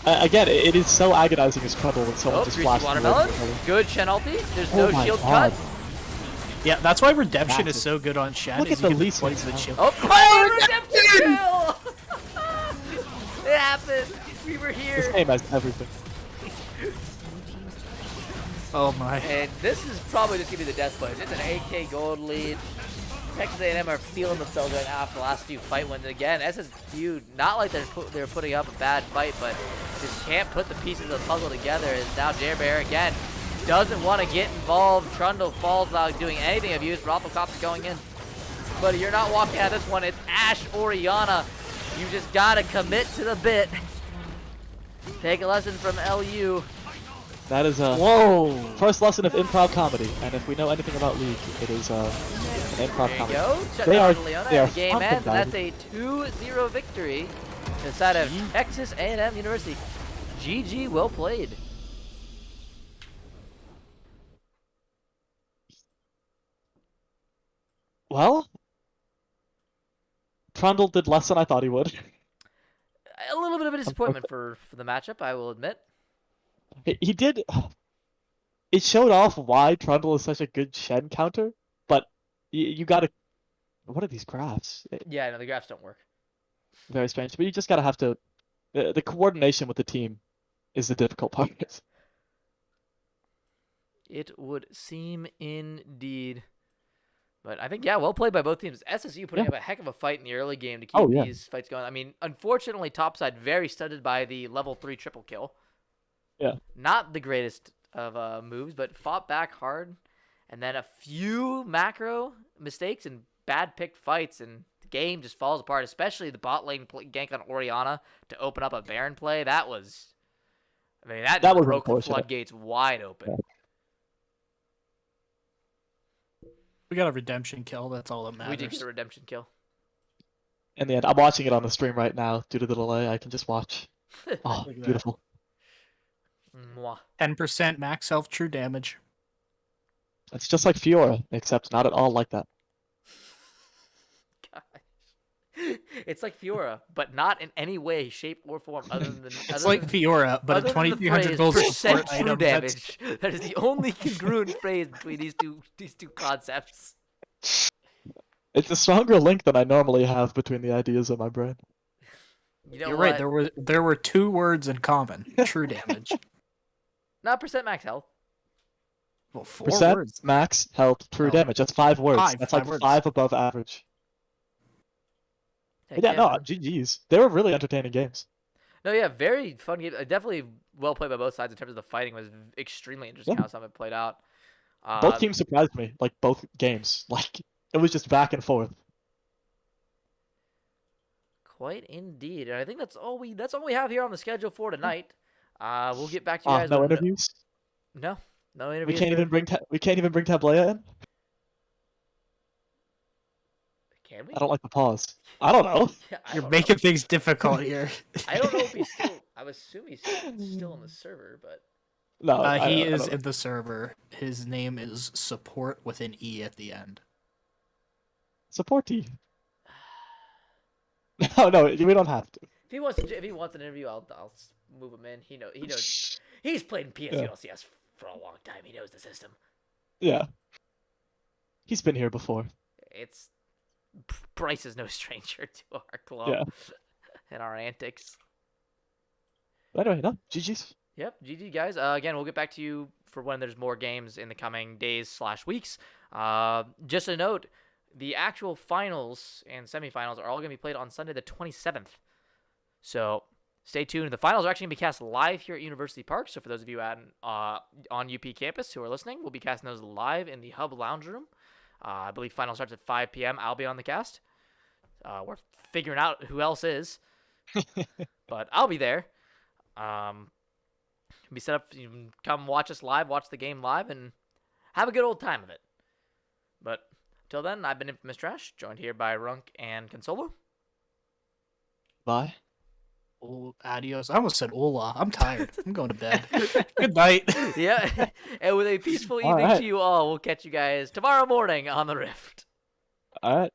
Again, it is so agonizing as trouble when someone just Greasy flashes. Watermelon. Good Shen ulti. There's Oh no my shield God. cut. Yeah, that's why Redemption Massive. is so good on Shen. Look is at you the can least poison the ones. shield. Oh, redemption kill! It happened. We were This here. game has everything. Oh my. And this is probably just gonna be the death play. It's an 8K gold lead. Texas A&M are feeling themselves right now after the last few fight wins. Again, SSU, not like they're putting up a bad fight, but just can't put the pieces of the puzzle together. As now Jerbear again doesn't want to get involved. Trundle falls without doing anything of use. Rafflecop's going in. But you're not walking out of this one. It's Ash Oriana. You just gotta commit to the bit. Take a lesson from LU. That is a Whoa. first lesson of improv comedy, and if we know anything about League, it is an improv There you comedy. go. Shut They down are- Leona, they are and the game ends, and fucking that's a 2-0 victory inside of Texas A&M University. GG, well played. Well, Trundle did less than I thought he would. A little bit of a disappointment for the matchup, I will admit. He did. It showed off why Trundle is such a good Shen counter, but you gotta. What are these graphs? Yeah, no, the graphs don't work. Very strange, but you just gotta have to. The coordination with the team is the difficult part. It would seem indeed. But I think, yeah, well played by both teams. SSU putting up a heck of a fight in the early game to keep these fights going. I mean, unfortunately, topside very studded by the level 3 triple kill. Yeah. Not the greatest of moves, but fought back hard. And then a few macro mistakes and bad picked fights, and the game just falls apart, especially the bot lane gank on Oriana to open up a Baron play. That was, I mean, that was broke the unfortunate. floodgates wide open. Yeah. We got a redemption kill. That's all that matters. We did get a redemption kill. In the end, I'm watching it on the stream right now due to the delay. I can just watch. Oh, Look at that. beautiful. Mwah. 10% max health true damage. It's just like Fiora, except not at all like that. Gosh. It's like Fiora, but not in any way, shape, or form other than It's like Fiora, but a 2300 gold percent support true item. damage. That is the only congruent phrase between these two concepts. It's a stronger link than I normally have between the ideas in my brain. You know You're what? right. There were two words in common. True damage. Not percent max health. Well, 4 Percent, words. max, health, true Oh. damage. That's 5 words. That's Five like words. 5 above average. Heck But yeah, no, man. GG's. They were really entertaining games. No, yeah, very fun game. Definitely well played by both sides in terms of the fighting. Was extremely interesting Yeah. how some of it played out. Both teams surprised me, like both games. Like it was just back and forth. Quite indeed. And I think that's all we have here on the schedule for tonight. We'll get back to you guys. No with interviews. No We interviews. can't even bring Tablea in. Can we? I don't like the pause. I don't know. Yeah, I You're don't making know. things difficult here. I don't know if he's still. I would assume he's still on the server, but No, He I is don't know. in the server. His name is support with an E at the end. Supportee. No, we don't have to. if he wants an interview, I'll move him in. He knows. He's played in PSU LCS for a long time. He knows the system. Yeah. He's been here before. Bryce is no stranger to our club Yeah. and our antics. But anyway, no, GG's. Yep, GG guys. Again, we'll get back to you for when there's more games in the coming days/weeks. Just a note, the actual finals and semifinals are all going to be played on Sunday the 27th. So stay tuned. The finals are actually going to be cast live here at University Park. So for those of you on UP campus who are listening, we'll be casting those live in the Hub Lounge Room. I believe final starts at 5 p.m. I'll be on the cast. We're figuring out who else is, but I'll be there. Be set up. You can come watch us live, watch the game live, and have a good old time of it. But Till then, I've been Infamous Trash, joined here by Runk and Consolo. Bye. Oh, adios. I almost said hola. I'm tired. I'm going to bed. Good night. Yeah, and with a peaceful All evening right. to you all, we'll catch you guys tomorrow morning on the Rift. All right.